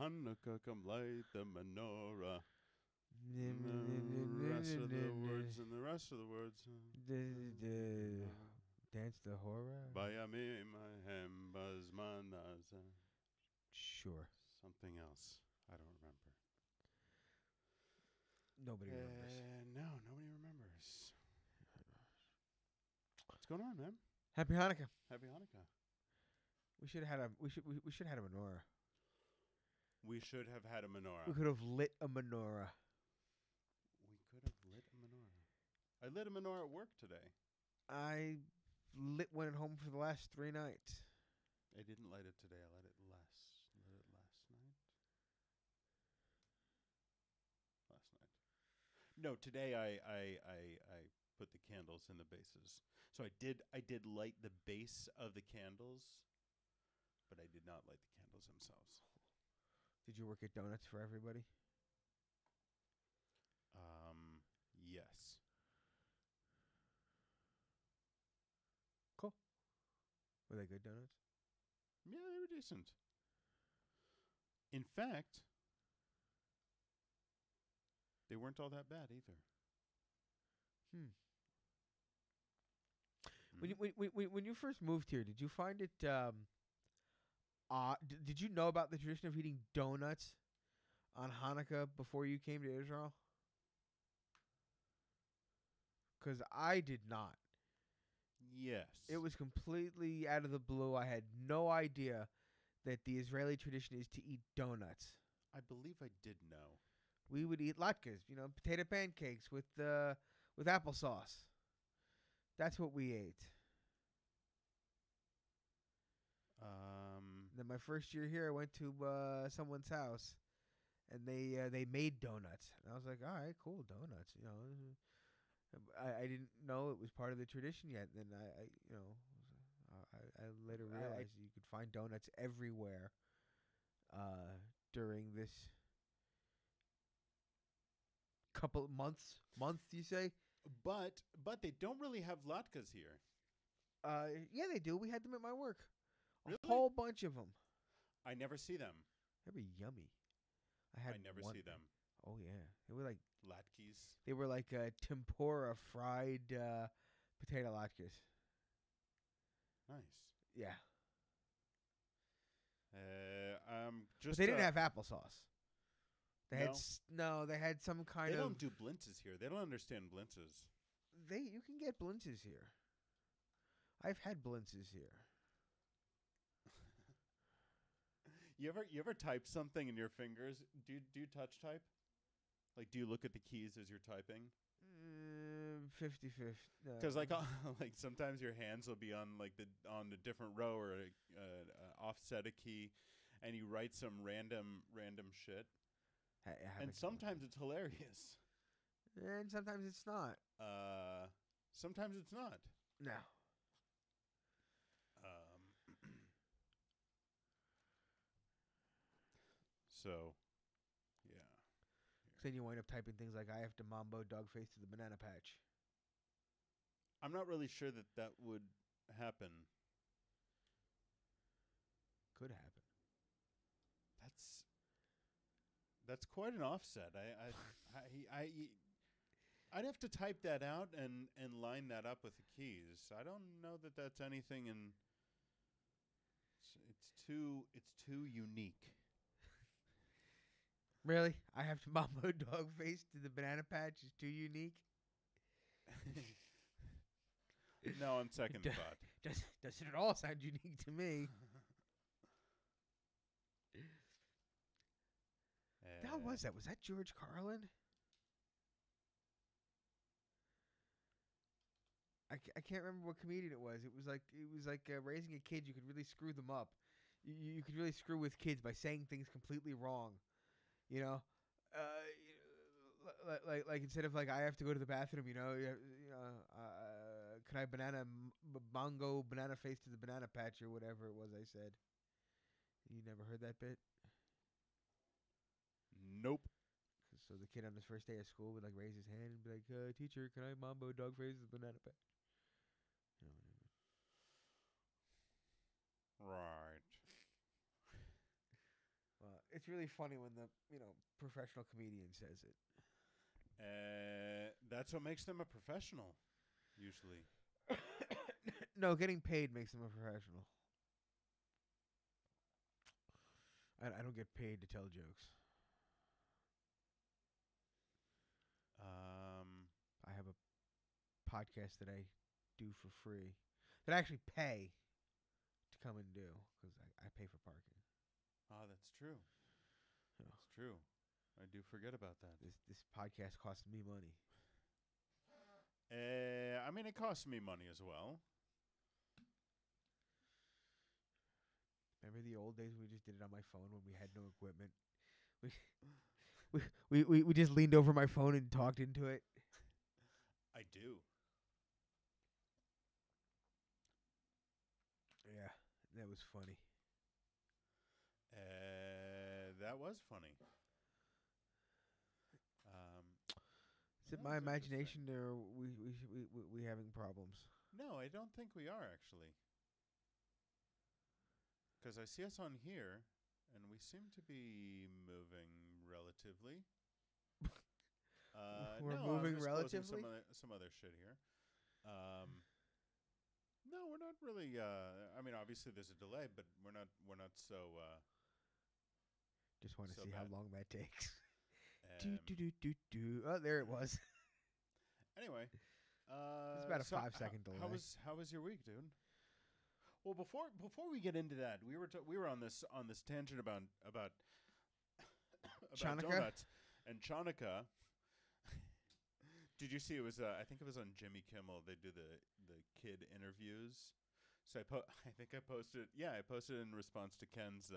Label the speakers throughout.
Speaker 1: Hanukkah, come light the menorah. The rest of the words.
Speaker 2: Dance the horror.
Speaker 1: Bayamim mahem bazman.
Speaker 2: Sure.
Speaker 1: Something else. I don't remember.
Speaker 2: Nobody remembers.
Speaker 1: No, nobody remembers. What's going on, man?
Speaker 2: Happy Hanukkah.
Speaker 1: Happy Hanukkah.
Speaker 2: We should have had a we should have had a menorah.
Speaker 1: We should have had a menorah.
Speaker 2: We could have lit a menorah.
Speaker 1: We could have lit a menorah. I lit a menorah at work today.
Speaker 2: I lit one at home for the last 3 nights.
Speaker 1: I didn't light it today. I lit it last night. Last night. No, today I put the candles in the bases. So I did light the base of the candles, but I did not light the candles themselves.
Speaker 2: Did you work at Donuts for everybody?
Speaker 1: Yes.
Speaker 2: Cool. Were they good donuts?
Speaker 1: Yeah, they were decent. In fact, they weren't all that bad either.
Speaker 2: When you first moved here, did you find it odd? Did you know about the tradition of eating donuts on Hanukkah before you came to Israel? Because I did not.
Speaker 1: Yes.
Speaker 2: It was completely out of the blue. I had no idea that the Israeli tradition is to eat donuts.
Speaker 1: I believe I did know.
Speaker 2: We would eat latkes, potato pancakes with applesauce. That's what we ate. Then my first year here, I went to someone's house, and they made donuts, and I was like, all right, cool, donuts. I didn't know it was part of the tradition yet. Then I later realized you could find donuts everywhere during this couple months, you say?
Speaker 1: But they don't really have latkes here.
Speaker 2: Yeah, they do. We had them at my work.
Speaker 1: Really?
Speaker 2: A whole bunch of them.
Speaker 1: I never see them.
Speaker 2: They were yummy.
Speaker 1: I never see them.
Speaker 2: Oh yeah, they were like
Speaker 1: Latkes.
Speaker 2: They were like tempura fried potato latkes.
Speaker 1: Nice.
Speaker 2: Yeah.
Speaker 1: Just.
Speaker 2: But they didn't have applesauce. They
Speaker 1: No?
Speaker 2: had they had some kind
Speaker 1: They
Speaker 2: of.
Speaker 1: don't do blintzes here. They don't understand blintzes.
Speaker 2: You can get blintzes here. I've had blintzes here.
Speaker 1: You ever type something in your fingers? Do you touch type? Like, do you look at the keys as you're typing?
Speaker 2: 50-50.
Speaker 1: Because like sometimes your hands will be on on a different row or offset a key, and you write some random shit. And sometimes it's hilarious.
Speaker 2: And sometimes it's not.
Speaker 1: Sometimes it's not.
Speaker 2: No.
Speaker 1: So, yeah.
Speaker 2: Then you wind up typing things like, I have to mambo dog face to the banana patch.
Speaker 1: I'm not really sure that would happen.
Speaker 2: Could happen.
Speaker 1: That's quite an offset. I'd have to type that out and line that up with the keys. I don't know that that's anything in. It's too unique.
Speaker 2: Really? I have to mambo dog face to the banana patch is too unique?
Speaker 1: No, on second thought.
Speaker 2: Doesn't it all sound unique to me? How was that? Was that George Carlin? I can't remember what comedian it was. It was like raising a kid. You could really screw them up. You could really screw with kids by saying things completely wrong. Like instead of like I have to go to the bathroom, can I banana face to the banana patch or whatever it was I said. You never heard that bit?
Speaker 1: Nope.
Speaker 2: So the kid on his first day of school would like raise his hand and be like, "Teacher, can I mambo dog face to the banana patch?"
Speaker 1: Right.
Speaker 2: Well, it's really funny when the professional comedian says it.
Speaker 1: That's what makes them a professional, usually.
Speaker 2: No, getting paid makes them a professional. I don't get paid to tell jokes. I have a podcast that I do for free that I actually pay to come and do because I pay for parking.
Speaker 1: Oh, that's true.
Speaker 2: Yeah.
Speaker 1: That's true. I do forget about that.
Speaker 2: This podcast costs me money.
Speaker 1: I mean, it costs me money as well.
Speaker 2: Remember the old days when we just did it on my phone when we had no equipment? We just leaned over my phone and talked into it.
Speaker 1: I do.
Speaker 2: Yeah, that was funny.
Speaker 1: That was funny.
Speaker 2: Is it
Speaker 1: that
Speaker 2: my
Speaker 1: was
Speaker 2: imagination or we having problems?
Speaker 1: No, I don't think we are actually. Because I see us on here, and we seem to be moving relatively.
Speaker 2: We're
Speaker 1: no,
Speaker 2: moving
Speaker 1: I'm just
Speaker 2: relatively?
Speaker 1: some other shit here. No, we're not really. I mean, obviously there's a delay, but we're not so.
Speaker 2: Just want to
Speaker 1: So
Speaker 2: see how
Speaker 1: bad.
Speaker 2: long that takes. Oh, there it was.
Speaker 1: Anyway,
Speaker 2: It's about a
Speaker 1: so
Speaker 2: 5-second delay.
Speaker 1: How was your week, dude? Well, before we get into that, we were on this tangent about
Speaker 2: Hanukkah?
Speaker 1: donuts and Hanukkah. Did you see it was? I think it was on Jimmy Kimmel. They do the kid interviews. So I think I posted. Yeah, I posted in response to Ken's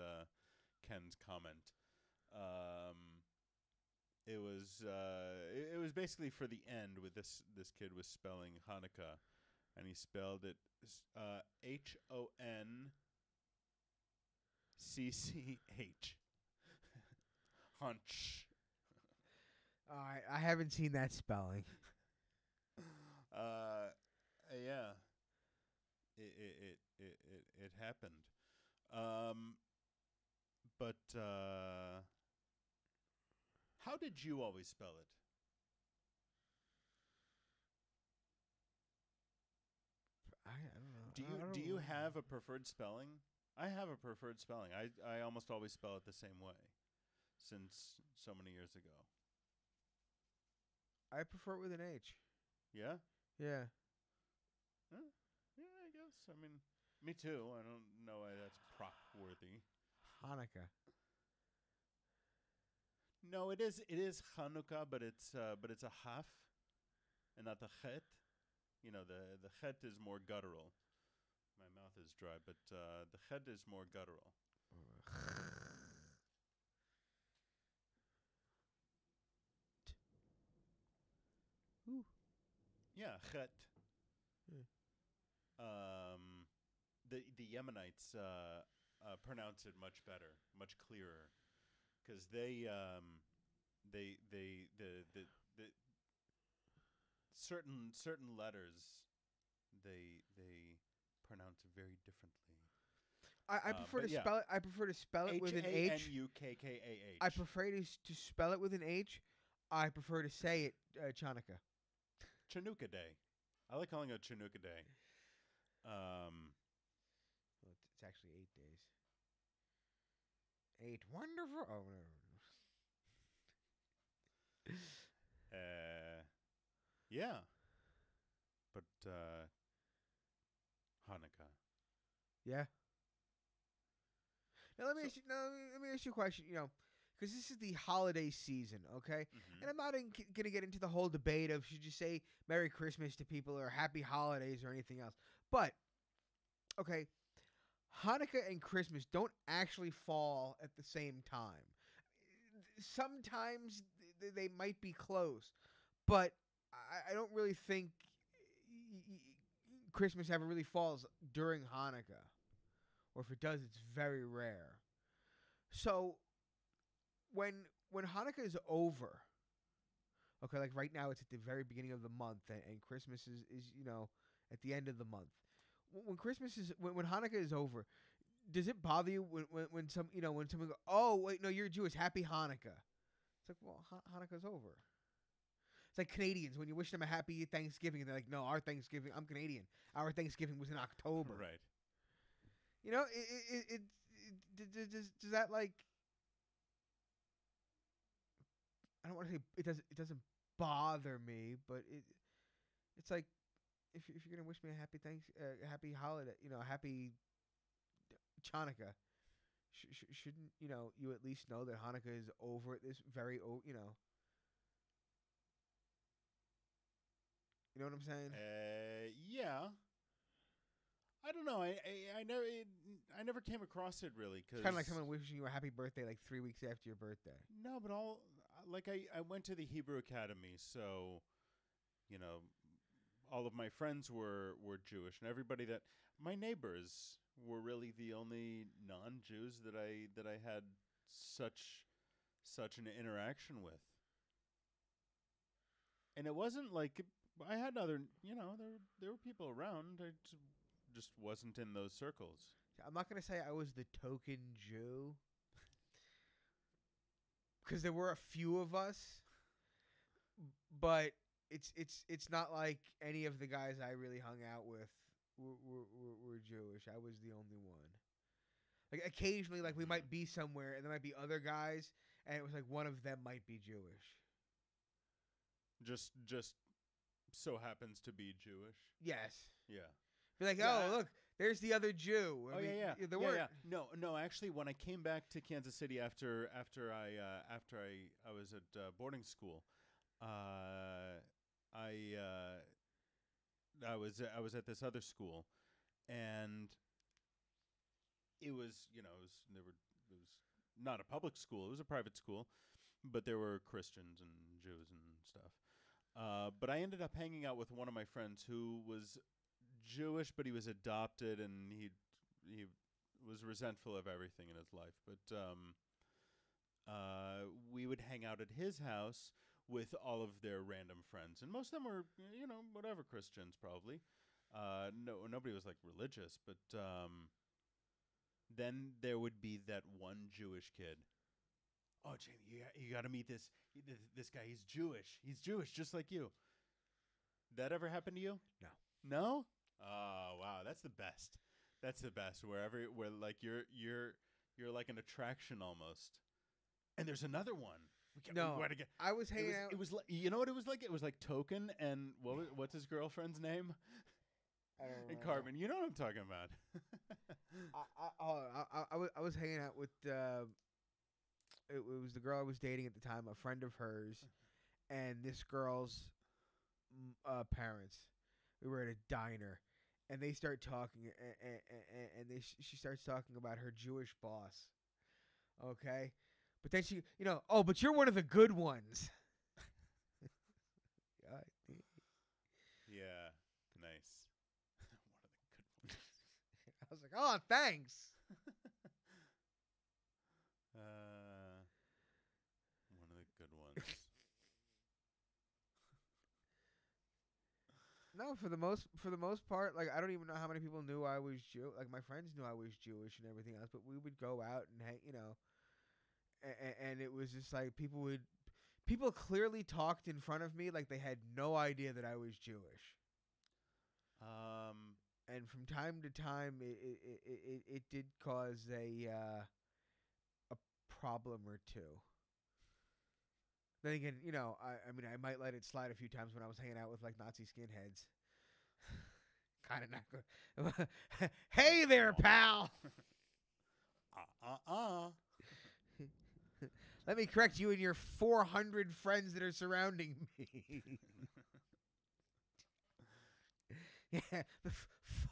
Speaker 1: comment. It was basically for the end with this kid was spelling Hanukkah, and he spelled it HONCCH. Hunch.
Speaker 2: I haven't seen that spelling.
Speaker 1: Yeah. It happened. But how did you always spell it?
Speaker 2: I don't know.
Speaker 1: Do you have a preferred spelling? I have a preferred spelling. I almost always spell it the same way since so many years ago.
Speaker 2: I prefer it with an H.
Speaker 1: Yeah?
Speaker 2: Yeah.
Speaker 1: Huh? Yeah, I guess. I mean, me too. I don't know why that's prop-worthy.
Speaker 2: Hanukkah.
Speaker 1: No, it is Hanukkah, but it's a haf and not the chet. You know, the chet is more guttural. My mouth is dry, but the chet is more guttural.
Speaker 2: Ooh.
Speaker 1: Yeah, chet.
Speaker 2: Yeah.
Speaker 1: The Yemenites pronounce it much better, much clearer, because the certain letters they pronounce very differently.
Speaker 2: I prefer to spell it. I prefer to spell it with an H.
Speaker 1: HANUKKAH.
Speaker 2: I prefer to spell it with an H. I prefer to say it Chanukah.
Speaker 1: Chanukah Day. I like calling it Chanukah Day.
Speaker 2: Well, it's actually 8 days. 8 wonderful. Oh, whatever.
Speaker 1: Yeah. But Hanukkah.
Speaker 2: Yeah. Now let me ask you a question. You know, because this is the holiday season, okay?
Speaker 1: Mm-hmm.
Speaker 2: And I'm not gonna get into the whole debate of should you say Merry Christmas to people or Happy Holidays or anything else. But okay, Hanukkah and Christmas don't actually fall at the same time. Sometimes they might be close, but I don't really think Christmas ever really falls during Hanukkah. Or if it does, it's very rare. So when Hanukkah is over, okay, like right now it's at the very beginning of the month, and Christmas is at the end of the month. When Hanukkah is over, does it bother you when some when someone go, oh wait, no, you're Jewish, happy Hanukkah? It's like, well, Hanukkah's over. It's like Canadians when you wish them a happy Thanksgiving, and they're like, no, our Thanksgiving, I'm Canadian. Our Thanksgiving was in October.
Speaker 1: Right.
Speaker 2: You know, does that like? I don't want to say it doesn't bother me, but it's like if you're gonna wish me a happy happy holiday, a happy Chanukah, shouldn't you at least know that Hanukkah is over at this very You know what I'm saying?
Speaker 1: Yeah. I don't know. I never came across it really. Cause
Speaker 2: it's kind of like someone wishing you a happy birthday like 3 weeks after your birthday.
Speaker 1: No, but I went to the Hebrew Academy, so all of my friends were Jewish, and everybody that my neighbors were really the only non-Jews that I had such an interaction with. And it wasn't like I had other, there were people around. I just wasn't in those circles.
Speaker 2: I'm not going to say I was the token Jew, because there were a few of us, but it's not like any of the guys I really hung out with were Jewish. I was the only one. Like occasionally, like we might be somewhere and there might be other guys, and it was like one of them might be Jewish.
Speaker 1: Just so happens to be Jewish.
Speaker 2: Yes.
Speaker 1: Yeah.
Speaker 2: Be like, oh look, there's the other Jew.
Speaker 1: I mean, yeah. No. Actually, when I came back to Kansas City after I was at boarding school, I was at this other school, and it was it was not a public school. It was a private school, but there were Christians and Jews and stuff. But I ended up hanging out with one of my friends who was Jewish, but he was adopted, and he was resentful of everything in his life. But we would hang out at his house with all of their random friends, and most of them were whatever Christians probably. Nobody was like religious, but then there would be that one Jewish kid. Oh, Jamie, you got to meet this guy. He's Jewish, just like you. That ever happened to you?
Speaker 2: No.
Speaker 1: No? Oh, wow, that's the best. That's the best. Where like you're like an attraction almost. And there's another one.
Speaker 2: I was hanging out.
Speaker 1: It was like, you know what it was like? It was like Token and what's his girlfriend's name?
Speaker 2: I don't know.
Speaker 1: And Carmen. You know what I'm talking about.
Speaker 2: I was hanging out with it was the girl I was dating at the time, a friend of hers, and this girl's parents. We were at a diner, and they start talking, and she starts talking about her Jewish boss. Okay, but then she, but you're one of the good ones.
Speaker 1: Yeah, nice. One of the good ones.
Speaker 2: I was like, oh, thanks.
Speaker 1: One of the good ones.
Speaker 2: No, for the most part, like I don't even know how many people knew I was Jew. Like my friends knew I was Jewish and everything else, but we would go out and hang, and it was just like people clearly talked in front of me like they had no idea that I was Jewish. And from time to time, it did cause a problem or two. Then again, I mean, I might let it slide a few times when I was hanging out with like Nazi skinheads. Kind of not good. Hey there, pal. Let me correct you and your 400 friends that are surrounding me. Yeah,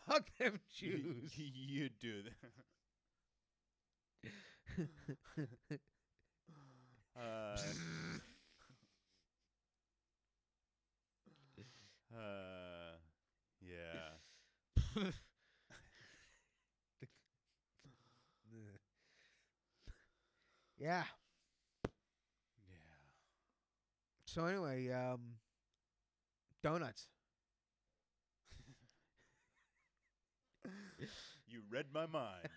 Speaker 2: fuck them Jews.
Speaker 1: You do that. Yeah.
Speaker 2: Yeah.
Speaker 1: Yeah.
Speaker 2: So anyway, donuts.
Speaker 1: You read my mind.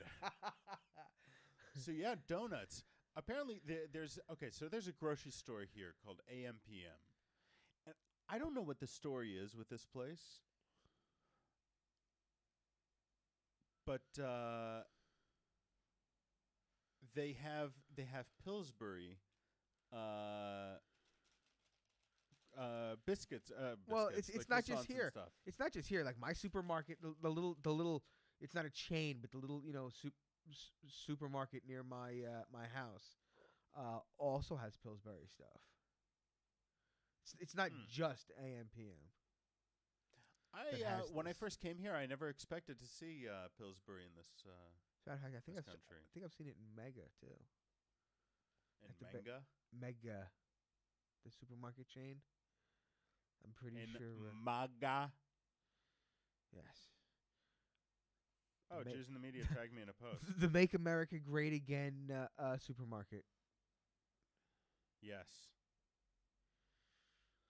Speaker 1: So yeah, donuts. Apparently, there's a grocery store here called AMPM. And I don't know what the story is with this place, but they have Pillsbury biscuits.
Speaker 2: Well,
Speaker 1: Biscuits,
Speaker 2: it's
Speaker 1: like
Speaker 2: not just
Speaker 1: croissants and
Speaker 2: here.
Speaker 1: stuff.
Speaker 2: It's not just here. Like my supermarket, the little. It's not a chain, but the little supermarket near my house also has Pillsbury stuff. It's not just AMPM.
Speaker 1: When I first came here, I never expected to see Pillsbury in this
Speaker 2: I think
Speaker 1: this
Speaker 2: I've
Speaker 1: country.
Speaker 2: I think I've seen it in Mega too.
Speaker 1: In
Speaker 2: At the
Speaker 1: Manga?
Speaker 2: Mega, the supermarket chain. I'm pretty
Speaker 1: In
Speaker 2: sure.
Speaker 1: Maga?
Speaker 2: Yes.
Speaker 1: Oh,
Speaker 2: Ma-
Speaker 1: Jews in the media tag me in a post.
Speaker 2: The Make America Great Again supermarket.
Speaker 1: Yes.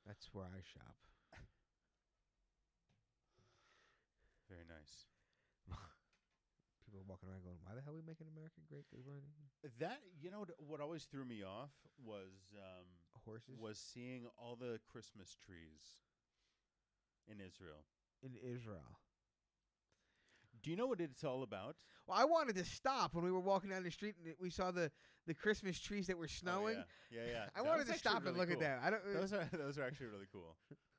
Speaker 2: That's where I shop.
Speaker 1: Very nice.
Speaker 2: People walking around going, "Why the hell are we making America great?"
Speaker 1: That, what always threw me off was
Speaker 2: Horses
Speaker 1: seeing all the Christmas trees in Israel.
Speaker 2: in Israel.
Speaker 1: Do you know what it's all about?
Speaker 2: Well, I wanted to stop when we were walking down the street and we saw the Christmas trees that were snowing.
Speaker 1: Oh, yeah.
Speaker 2: I wanted to stop and look at that. I don't.
Speaker 1: Those are actually really cool.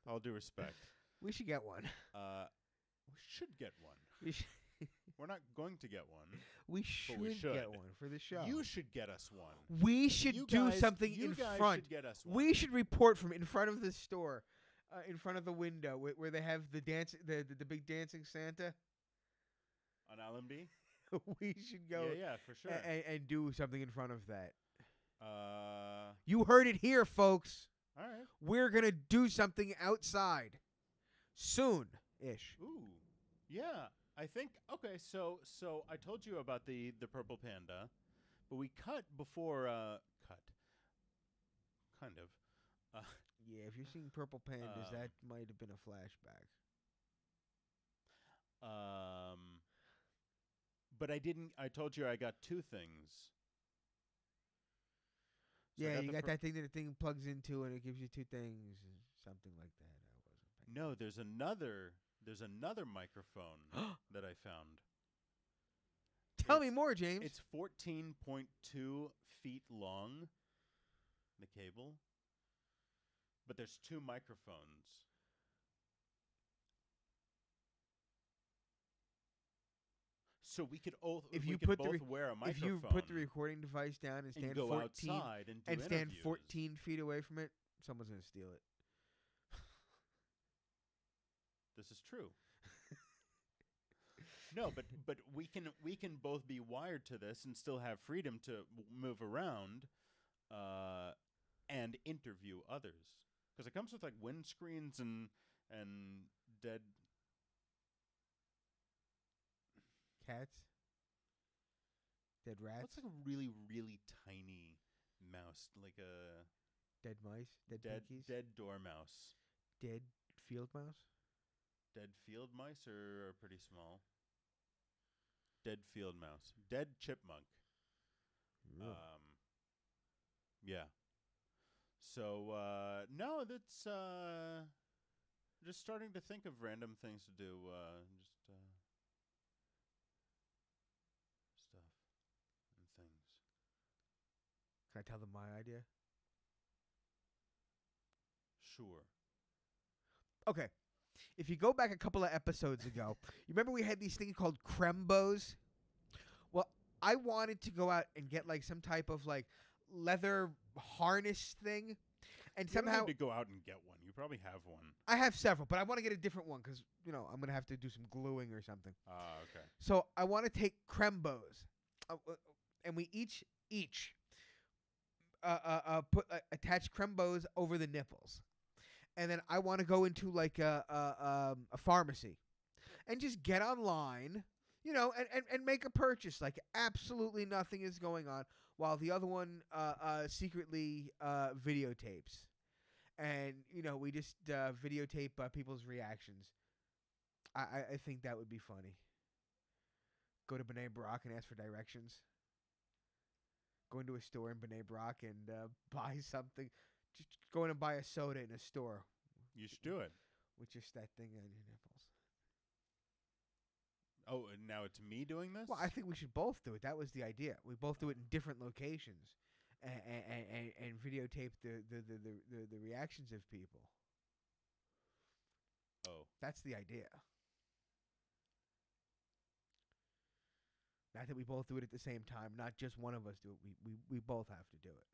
Speaker 1: All due respect.
Speaker 2: We should get one.
Speaker 1: We should get one.
Speaker 2: We should.
Speaker 1: We're not going to get one.
Speaker 2: We should get one for the show.
Speaker 1: You should get us one.
Speaker 2: We should do something in front.
Speaker 1: Should get us one.
Speaker 2: We should report from in front of the store, in front of the window where they have the big dancing Santa.
Speaker 1: On Allenby?
Speaker 2: We should go.
Speaker 1: Yeah, for sure.
Speaker 2: And do something in front of that.
Speaker 1: You
Speaker 2: You heard it here, folks.
Speaker 1: All right.
Speaker 2: We're gonna do something outside soon-ish.
Speaker 1: Ooh. Yeah. I think so I told you about the purple panda, but we cut before kind of.
Speaker 2: Yeah, if you're seeing purple pandas, that might have been a flashback.
Speaker 1: But I didn't. I told you I got two things. So
Speaker 2: Yeah, you got that thing that the thing plugs into, and it gives you two things, something like that. I wasn't paying.
Speaker 1: No, there's another microphone that I found.
Speaker 2: Tell me more, James.
Speaker 1: It's 14.2 feet long, the cable, but there's two microphones. So we could both wear a microphone.
Speaker 2: If you put the recording device down and stand
Speaker 1: go
Speaker 2: 14
Speaker 1: outside and do
Speaker 2: stand
Speaker 1: interviews.
Speaker 2: 14 feet away from it, someone's gonna steal it.
Speaker 1: This is true. No, but we can both be wired to this and still have freedom to move around, and interview others, because it comes with like windscreens and dead
Speaker 2: Cats, dead rats,
Speaker 1: what's like a really really tiny mouse, like a
Speaker 2: dead mice, dead pinkies,
Speaker 1: dead dormouse,
Speaker 2: dead field mouse.
Speaker 1: Dead field mice are pretty small. Dead field mouse. Dead chipmunk.
Speaker 2: Really?
Speaker 1: Yeah. So no, that's just starting to think of random things to do. Stuff and things.
Speaker 2: Can I tell them my idea?
Speaker 1: Sure.
Speaker 2: Okay. If you go back a couple of episodes ago, you remember we had these things called Crembos? Well, I wanted to go out and get like some type of like leather harness thing, and
Speaker 1: You don't
Speaker 2: somehow
Speaker 1: need to go out and get one. You probably have one.
Speaker 2: I have several, but I want to get a different one because I'm gonna have to do some gluing or something.
Speaker 1: Okay.
Speaker 2: So I want to take Crembos, and we each attach Crembos over the nipples. And then I want to go into like a pharmacy and just get online, and make a purchase. Like absolutely nothing is going on, while the other one secretly videotapes. And, we just videotape people's reactions. I think that would be funny. go to B'nai B'rak and ask for directions. Go into a store in B'nai B'rak and buy something. Just go in and buy a soda in a store.
Speaker 1: You should do it.
Speaker 2: With just that thing on your nipples.
Speaker 1: Oh, and now it's me doing this?
Speaker 2: Well, I think we should both do it. That was the idea. We both do it in different locations, and videotape the reactions of people.
Speaker 1: Oh,
Speaker 2: that's the idea. Not that we both do it at the same time. Not just one of us do it. We both have to do it.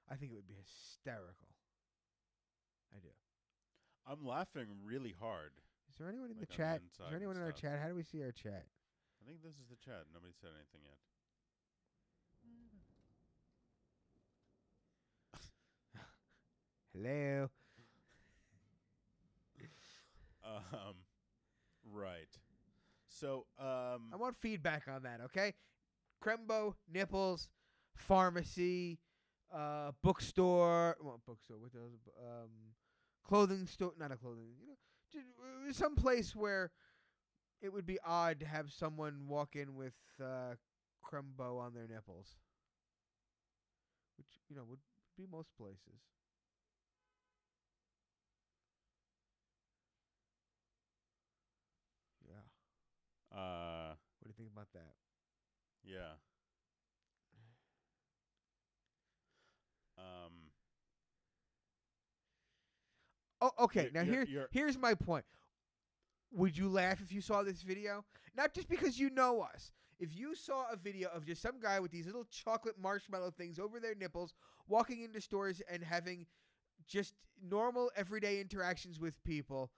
Speaker 2: I think it would be hysterical. I do.
Speaker 1: I'm laughing really hard.
Speaker 2: Is there anyone in
Speaker 1: Like
Speaker 2: the chat?
Speaker 1: on the
Speaker 2: Is there anyone in our
Speaker 1: stuff.
Speaker 2: chat? How do we see our chat?
Speaker 1: I think this is the chat. Nobody said anything yet.
Speaker 2: Hello.
Speaker 1: Right. So,
Speaker 2: I want feedback on that, okay? Crembo, nipples, pharmacy, bookstore. Well, bookstore. What those? Clothing store. Not a clothing. Just some place where it would be odd to have someone walk in with Crembo on their nipples, which would be most places. Yeah. What do you think about that?
Speaker 1: Yeah.
Speaker 2: Oh, okay. Now here's my point. Would you laugh if you saw this video? Not just because you know us. If you saw a video of just some guy with these little chocolate marshmallow things over their nipples, walking into stores and having just normal everyday interactions with people,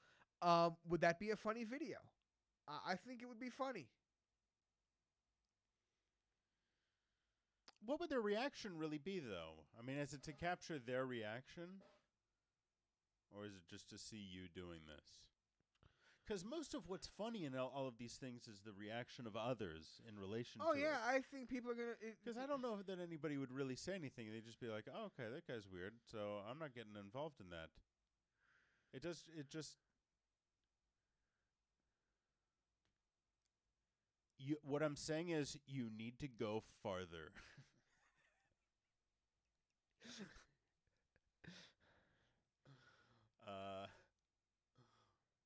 Speaker 2: would that be a funny video? I think it would be funny.
Speaker 1: What would their reaction really be, though? I mean, is it to capture their reaction? Or is it just to see you doing this? Because most of what's funny in all of these things is the reaction of others in relation to it.
Speaker 2: Oh, yeah, I think people are going to...
Speaker 1: Because I don't know that anybody would really say anything. They'd just be like, oh, okay, that guy's weird, so I'm not getting involved in that. It just... What I'm saying is you need to go farther.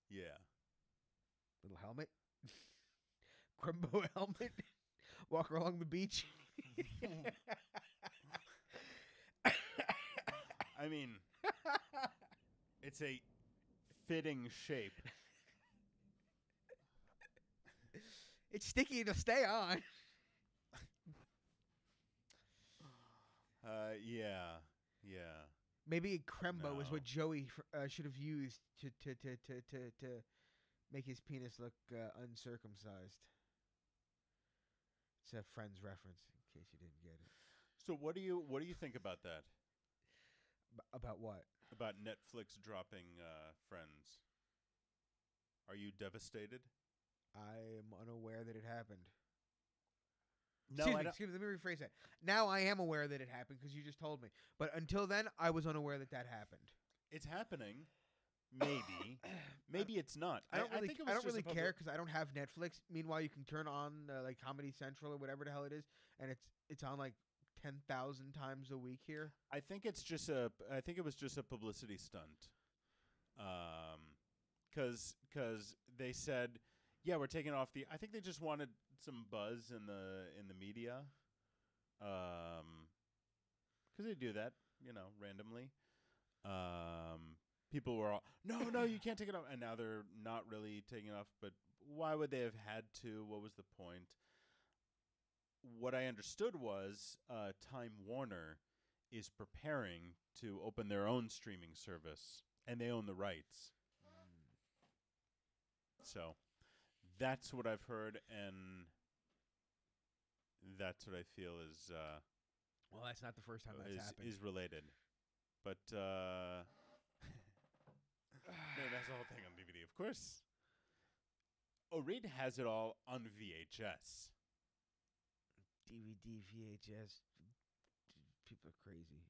Speaker 1: Yeah.
Speaker 2: Little helmet. Crembo helmet. Walk along the beach.
Speaker 1: I mean, it's a fitting shape.
Speaker 2: It's sticky to stay on.
Speaker 1: Yeah.
Speaker 2: Maybe Crembo is
Speaker 1: No.
Speaker 2: what Joey should have used to make his penis look uncircumcised. It's a Friends reference, in case you didn't get it.
Speaker 1: So what do you think about that?
Speaker 2: About what?
Speaker 1: About Netflix dropping Friends? Are you devastated?
Speaker 2: I am unaware that it happened.
Speaker 1: No,
Speaker 2: Excuse me, let me rephrase that. Now I am aware that it happened because you just told me. But until then, I was unaware that happened.
Speaker 1: It's happening. Maybe. Maybe it's not.
Speaker 2: I don't really,
Speaker 1: think it was
Speaker 2: I don't
Speaker 1: just
Speaker 2: really care because I don't have Netflix. Meanwhile, you can turn on like Comedy Central or whatever the hell it is, and it's on like 10,000 times a week here.
Speaker 1: I think it's just I think it was just a publicity stunt. Because they said, yeah, we're taking off the. I think they just wanted some buzz in the media. Because they do that, randomly. People were all, no, you can't take it off, and now they're not really taking it off. But why would they have had to? What was the point? What I understood was Time Warner is preparing to open their own streaming service, and they own the rights. So that's what I've heard, and that's what I feel is
Speaker 2: Well, that's not the first time that's happened.
Speaker 1: is related. But no, that's the whole thing on DVD, of course. Oh, Reed has it all on VHS.
Speaker 2: DVD, VHS. People are crazy.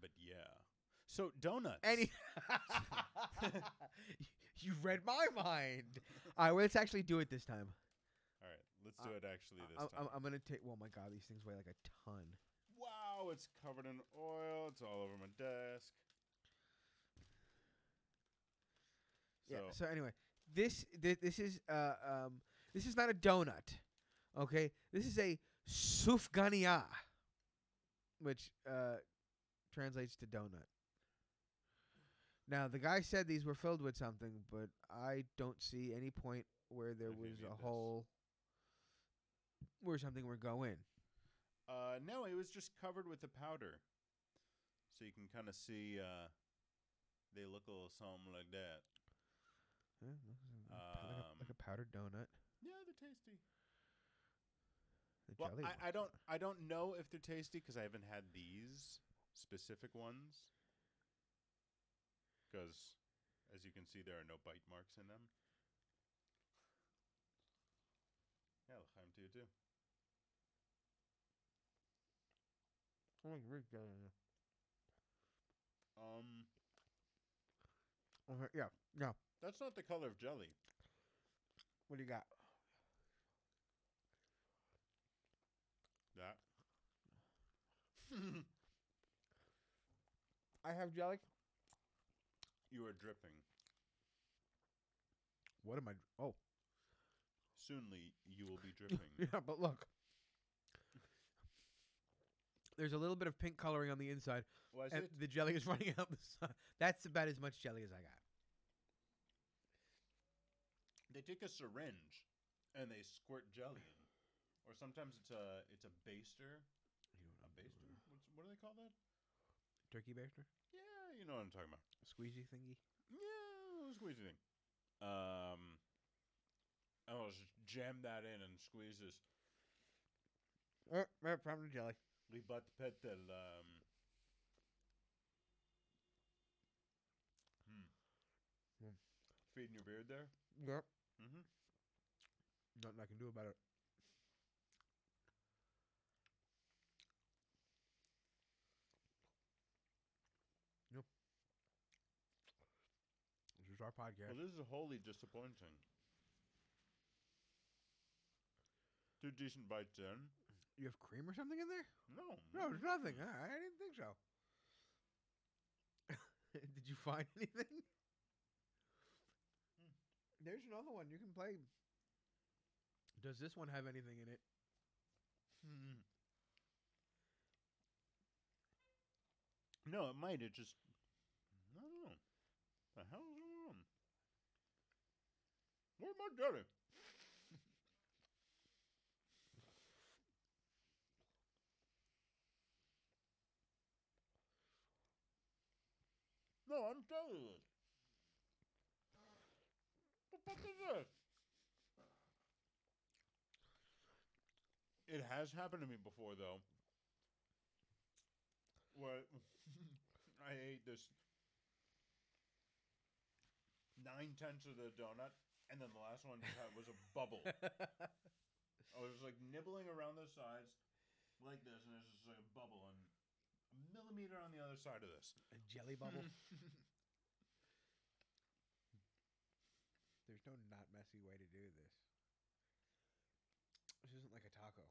Speaker 1: But yeah. So donuts.
Speaker 2: You read my mind. All right, well, let's actually do it this time.
Speaker 1: All right, let's do it actually this time.
Speaker 2: I'm gonna take. Oh my god, these things weigh like a ton.
Speaker 1: Wow, it's covered in oil. It's all over my desk.
Speaker 2: Yeah. So anyway, this is not a donut. Okay, this is a sufganiya, which translates to donut. Now, the guy said these were filled with something, but I don't see any point where there was a hole where something would go in.
Speaker 1: No, it was just covered with the powder. So you can kind of see they look a little something like that.
Speaker 2: Like a powdered donut.
Speaker 1: Yeah, they're tasty.
Speaker 2: The
Speaker 1: Well,
Speaker 2: jelly
Speaker 1: I don't know if they're tasty because I haven't had these specific ones. Because, as you can see, there are no bite marks in them. Yeah, l'chaim to you too.
Speaker 2: Oh, you're jelly. Okay, yeah.
Speaker 1: That's not the color of jelly.
Speaker 2: What do you got?
Speaker 1: That.
Speaker 2: I have jelly.
Speaker 1: You are dripping.
Speaker 2: What am I? Oh.
Speaker 1: Soonly, you will be dripping.
Speaker 2: Yeah, but look. There's a little bit of pink coloring on the inside.
Speaker 1: Was
Speaker 2: and
Speaker 1: it?
Speaker 2: the jelly is running out the side. That's about as much jelly as I got.
Speaker 1: They take a syringe and they squirt jelly in. Or sometimes it's a baster. A baster? What do they call that?
Speaker 2: Turkey baster?
Speaker 1: Yeah, you know what I'm talking about.
Speaker 2: Squeezy thingy?
Speaker 1: Yeah, squeezy thing. I'll just jam that in and squeeze this.
Speaker 2: From the jelly.
Speaker 1: Libat petel. Feeding your beard there?
Speaker 2: Yep.
Speaker 1: Mm-hmm.
Speaker 2: Nothing I can do about it. Yep. This is our podcast.
Speaker 1: Well, this is wholly disappointing. 2 decent bites in.
Speaker 2: You have cream or something in there?
Speaker 1: No.
Speaker 2: No, there's nothing. I didn't think so. Did you find anything? There's another one you can play. Does this one have anything in it?
Speaker 1: No, it might. It just... I don't know. The hell is going on? Where's my jelly? No, I'm telling you. What the fuck is this? It has happened to me before, though. Where I ate this 9/10 of the donut, and then the last one was a bubble. I was like nibbling around the sides like this, and there's just like a bubble, and a millimeter on the other side of this.
Speaker 2: A jelly bubble? There's no not messy way to do this. This isn't like a taco.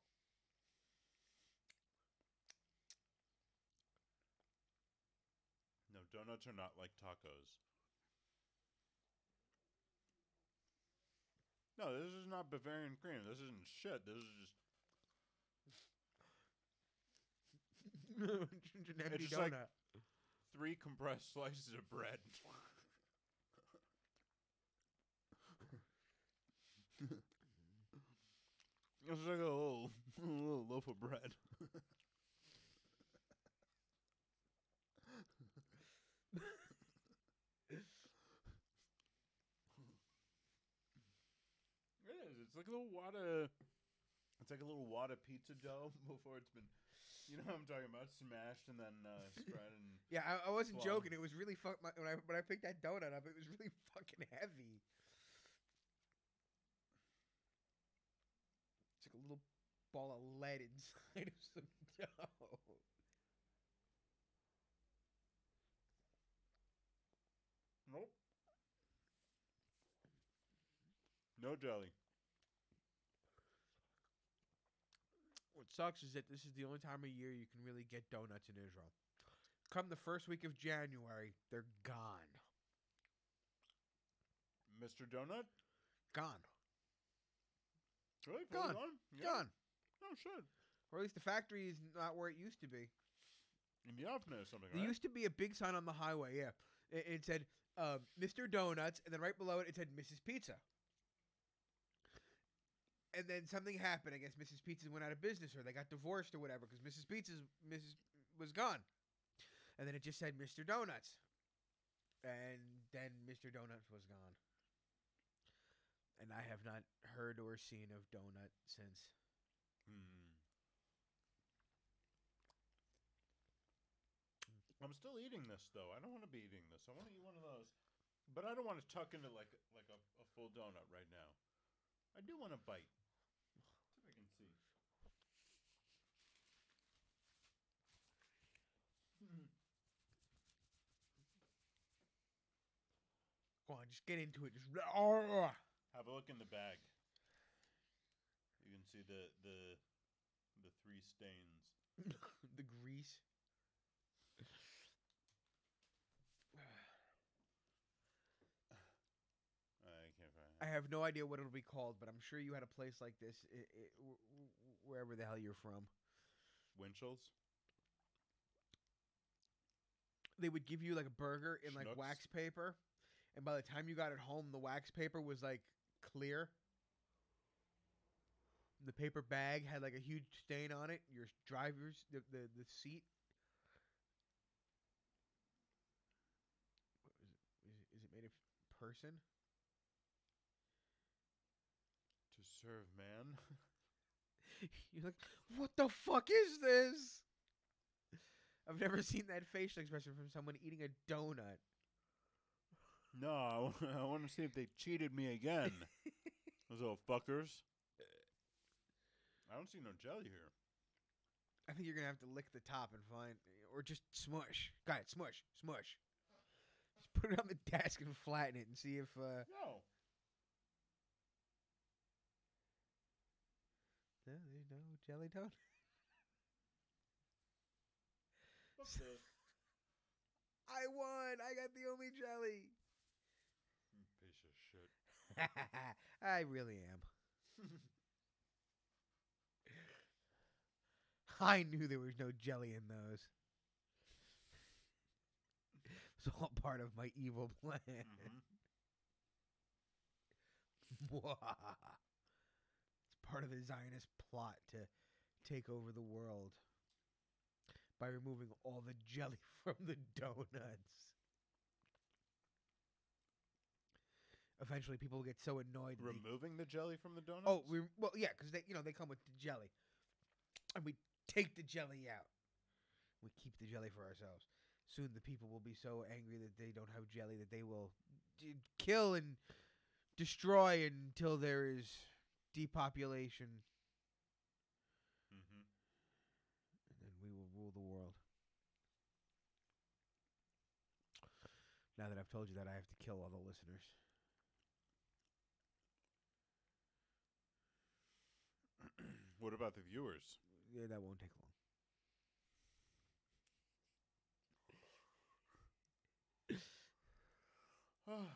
Speaker 1: No, donuts are not like tacos. No, this is not Bavarian cream. This isn't shit. This is just...
Speaker 2: An empty
Speaker 1: just like
Speaker 2: donut.
Speaker 1: 3 compressed slices of bread. It's like a little loaf of bread. It is. It's like a little wad. It's like a little wad of pizza dough before it's been, you know what I'm talking about, smashed and then spread and.
Speaker 2: Yeah, I wasn't
Speaker 1: Plum.
Speaker 2: joking. It was really when I picked that donut up. It was really fucking heavy. It's like a little ball of lead inside of some dough.
Speaker 1: Nope. No jelly.
Speaker 2: What sucks is that this is the only time of year you can really get donuts in Israel. Come the first week of January, they're gone.
Speaker 1: Mr. Donut?
Speaker 2: Gone.
Speaker 1: Really?
Speaker 2: Gone.
Speaker 1: Yeah.
Speaker 2: Gone.
Speaker 1: Oh, shit.
Speaker 2: Or at least the factory is not where it used to be.
Speaker 1: In the oven or something,
Speaker 2: There
Speaker 1: right?
Speaker 2: used to be a big sign on the highway, yeah. It said Mr. Donuts, and then right below it said Mrs. Pizza. And then something happened. I guess Mrs. Pizza went out of business, or they got divorced, or whatever, because Mrs. was gone. And then it just said Mr. Donuts. And then Mr. Donuts was gone. And I have not heard or seen of Donut since.
Speaker 1: I'm still eating this, though. I don't want to be eating this. I want to eat one of those. But I don't want to tuck into like a full donut right now. I do want to bite. See if I can see.
Speaker 2: Go on, just get into it. Just
Speaker 1: Have a look in the bag. You can see the 3 stains.
Speaker 2: the grease.
Speaker 1: I can't find
Speaker 2: I
Speaker 1: it.
Speaker 2: have no idea what it'll be called, but I'm sure you had a place like this wherever the hell you're from.
Speaker 1: Winchell's?
Speaker 2: They would give you like a burger in like
Speaker 1: Schnucks?
Speaker 2: wax paper, and by the time you got it home, the wax paper was like clear. The paper bag had like a huge stain on it. Your driver's the seat. What is it made of person?
Speaker 1: To serve man?
Speaker 2: You're like, what the fuck is this? I've never seen that facial expression from someone eating a donut.
Speaker 1: No, I want to see if they cheated me again. Those little fuckers. I don't see no jelly here.
Speaker 2: I think you're gonna have to lick the top and find, or just smush. Got it, smush, smush. Just put it on the desk and flatten it and see if.
Speaker 1: No.
Speaker 2: No, there's no jelly donut.
Speaker 1: Fuck this.
Speaker 2: I won. I got the only jelly.
Speaker 1: Piece of shit.
Speaker 2: I really am. I knew there was no jelly in those. It's all part of my evil plan. It's part of the Zionist plot to take over the world by removing all the jelly from the donuts. Eventually, people will get so annoyed.
Speaker 1: Removing the jelly from the donuts?
Speaker 2: Oh, well, yeah, because they come with the jelly, and we take the jelly out. We keep the jelly for ourselves. Soon, the people will be so angry that they don't have jelly that they will kill and destroy until there is depopulation. And then we will rule the world. Now that I've told you that, I have to kill all the listeners.
Speaker 1: What about the viewers?
Speaker 2: Yeah, that won't take long.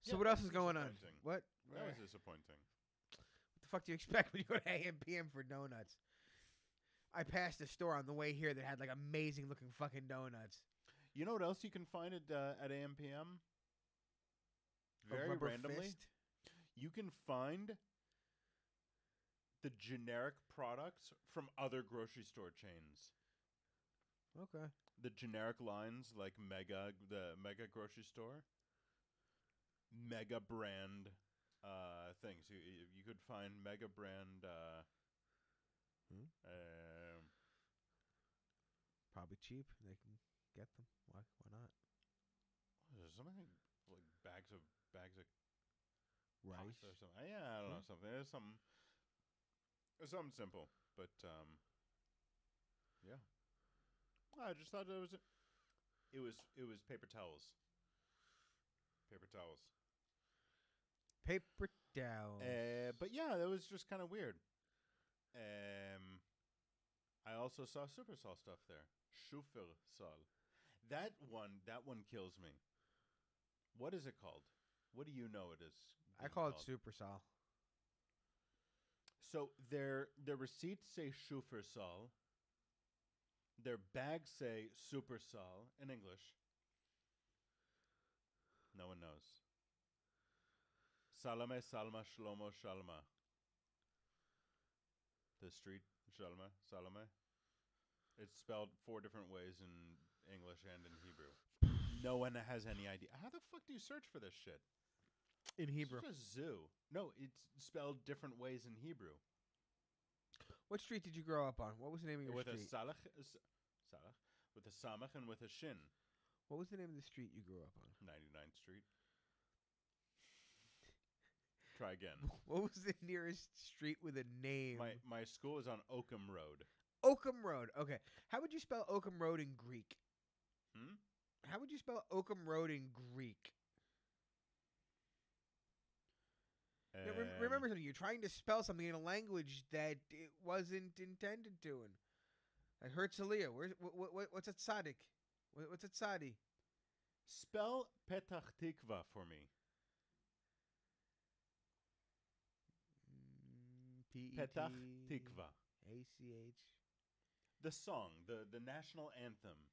Speaker 2: So
Speaker 1: Yeah,
Speaker 2: what else
Speaker 1: that's
Speaker 2: is going on?
Speaker 1: disappointing.
Speaker 2: What?
Speaker 1: That was disappointing.
Speaker 2: What the fuck do you expect when you go to AM/PM for donuts? I passed a store on the way here that had like amazing looking fucking donuts.
Speaker 1: You know what else you can find at AM/PM?
Speaker 2: A
Speaker 1: Very
Speaker 2: rubber
Speaker 1: randomly,
Speaker 2: fist?
Speaker 1: you can find the generic products from other grocery store chains.
Speaker 2: Okay.
Speaker 1: The generic lines like the Mega grocery store, Mega brand things. You could find Mega brand.
Speaker 2: Probably cheap. They can get them. Why not?
Speaker 1: There's something like bags of
Speaker 2: Rice.
Speaker 1: pasta or something. Yeah, I don't know something. There's something simple, but yeah. I just thought it was paper towels. Paper towels.
Speaker 2: Paper towels.
Speaker 1: But yeah, that was just kind of weird. I also saw Super Sol stuff there. Schufer Sol. That one kills me. What is it called? What do you know it is?
Speaker 2: I call it
Speaker 1: called?
Speaker 2: Super Sol.
Speaker 1: So their receipts say Schufer Sol. Their bags say Super Sol in English. No one knows. Salome, Salma, Shlomo, Shalma. The street, Shalma, Salome. It's spelled 4 different ways in English and in Hebrew. No one has any idea. How the fuck do you search for this shit?
Speaker 2: In Hebrew.
Speaker 1: It's just zoo. No, it's spelled different ways in Hebrew.
Speaker 2: What street did you grow up on? What was the name of your
Speaker 1: With
Speaker 2: street?
Speaker 1: a salach, with a samach and with a shin.
Speaker 2: What was the name of the street you grew up on?
Speaker 1: 99th Street. Try again.
Speaker 2: What was the nearest street with a name?
Speaker 1: My school is on Oakham Road.
Speaker 2: Oakham Road. Okay. How would you spell Oakham Road in Greek? How would you spell Oakham Road in Greek? Now, remember something. You're trying to spell something in a language that it wasn't intended to. In. Like Herzliya. What's a tzaddik? What's a tzadi?
Speaker 1: Spell Petach Tikva for me. Petach Tikva.
Speaker 2: A-C-H.
Speaker 1: The song, the national anthem,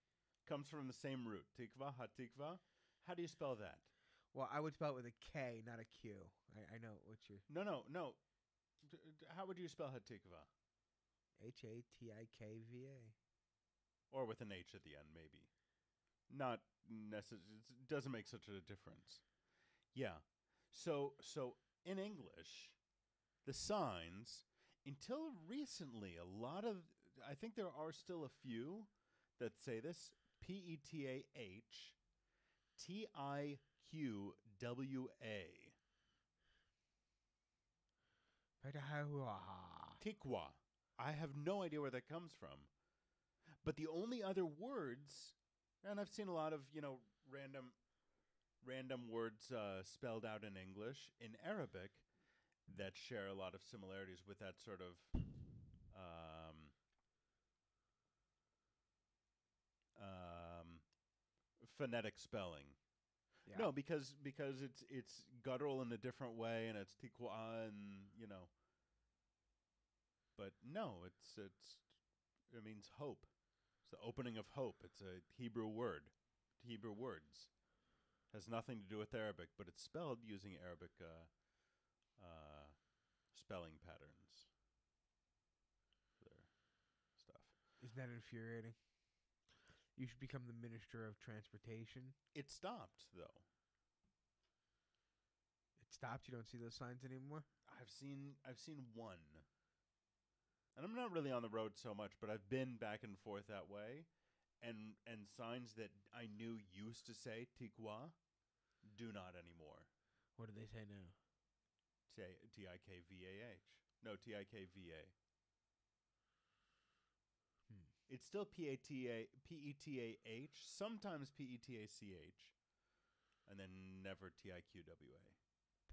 Speaker 1: comes from the same root. Tikva, Hatikva. How do you spell that?
Speaker 2: Well, I would spell it with a K, not a Q. I know what you're...
Speaker 1: No. How would you spell Hatikva?
Speaker 2: Hatikva.
Speaker 1: Or with an H at the end, maybe. Not necessarily. It doesn't make such a difference. Yeah. So in English, the signs, until recently, I think there are still a few that say this, P-E-T-A-H, T-I-Q-W-A. Tikwa. I have no idea where that comes from. But the only other words, and I've seen a lot of, random words spelled out in English, in Arabic, that share a lot of similarities with that sort of phonetic spelling.
Speaker 2: Yeah.
Speaker 1: No, because it's guttural in a different way, and it's tikwa, and But no, it means hope. It's the opening of hope. It's a Hebrew word. Hebrew words. Has nothing to do with Arabic, but it's spelled using Arabic spelling patterns. Their stuff.
Speaker 2: Isn't that infuriating? You should become the Minister of Transportation.
Speaker 1: It stopped, though.
Speaker 2: It stopped? You don't see those signs anymore?
Speaker 1: I've seen one. And I'm not really on the road so much, but I've been back and forth that way. And signs that I knew used to say Tikwa do not anymore.
Speaker 2: What do they say now?
Speaker 1: Say T-I-K-V-A-H. No, T-I-K-V-A. It's still P-E-T-A-H, sometimes P-E-T-A-C-H, and then never T-I-Q-W-A.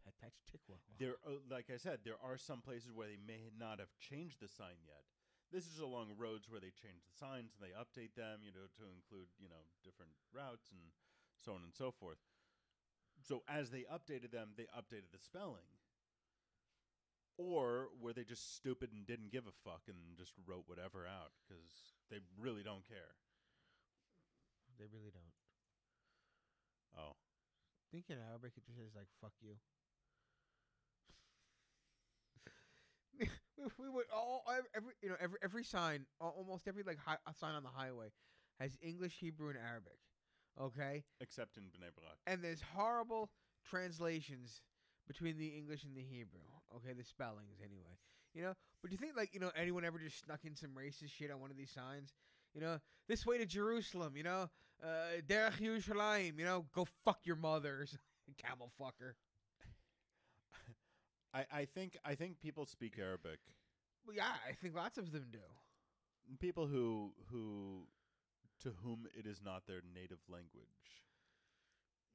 Speaker 2: That's Tikwa.
Speaker 1: There, like I said, there are some places where they may not have changed the sign yet. This is along roads where they change the signs and they update them, to include, different routes and so on and so forth. So as they updated them, they updated the spelling. Or were they just stupid and didn't give a fuck and just wrote whatever out because they really don't care?
Speaker 2: They really don't.
Speaker 1: Oh.
Speaker 2: Think in Arabic it just says like "fuck you." we would every sign, almost every sign on the highway has English, Hebrew, and Arabic. Okay.
Speaker 1: Except in Bnei Brak.
Speaker 2: And there's horrible translations between the English and the Hebrew. Okay, the spellings anyway. But do you think anyone ever just snuck in some racist shit on one of these signs? This way to Jerusalem. Derech Yerushalayim. Go fuck your mothers, camel fucker.
Speaker 1: I think people speak Arabic.
Speaker 2: Well, yeah, I think lots of them do.
Speaker 1: People to whom it is not their native language.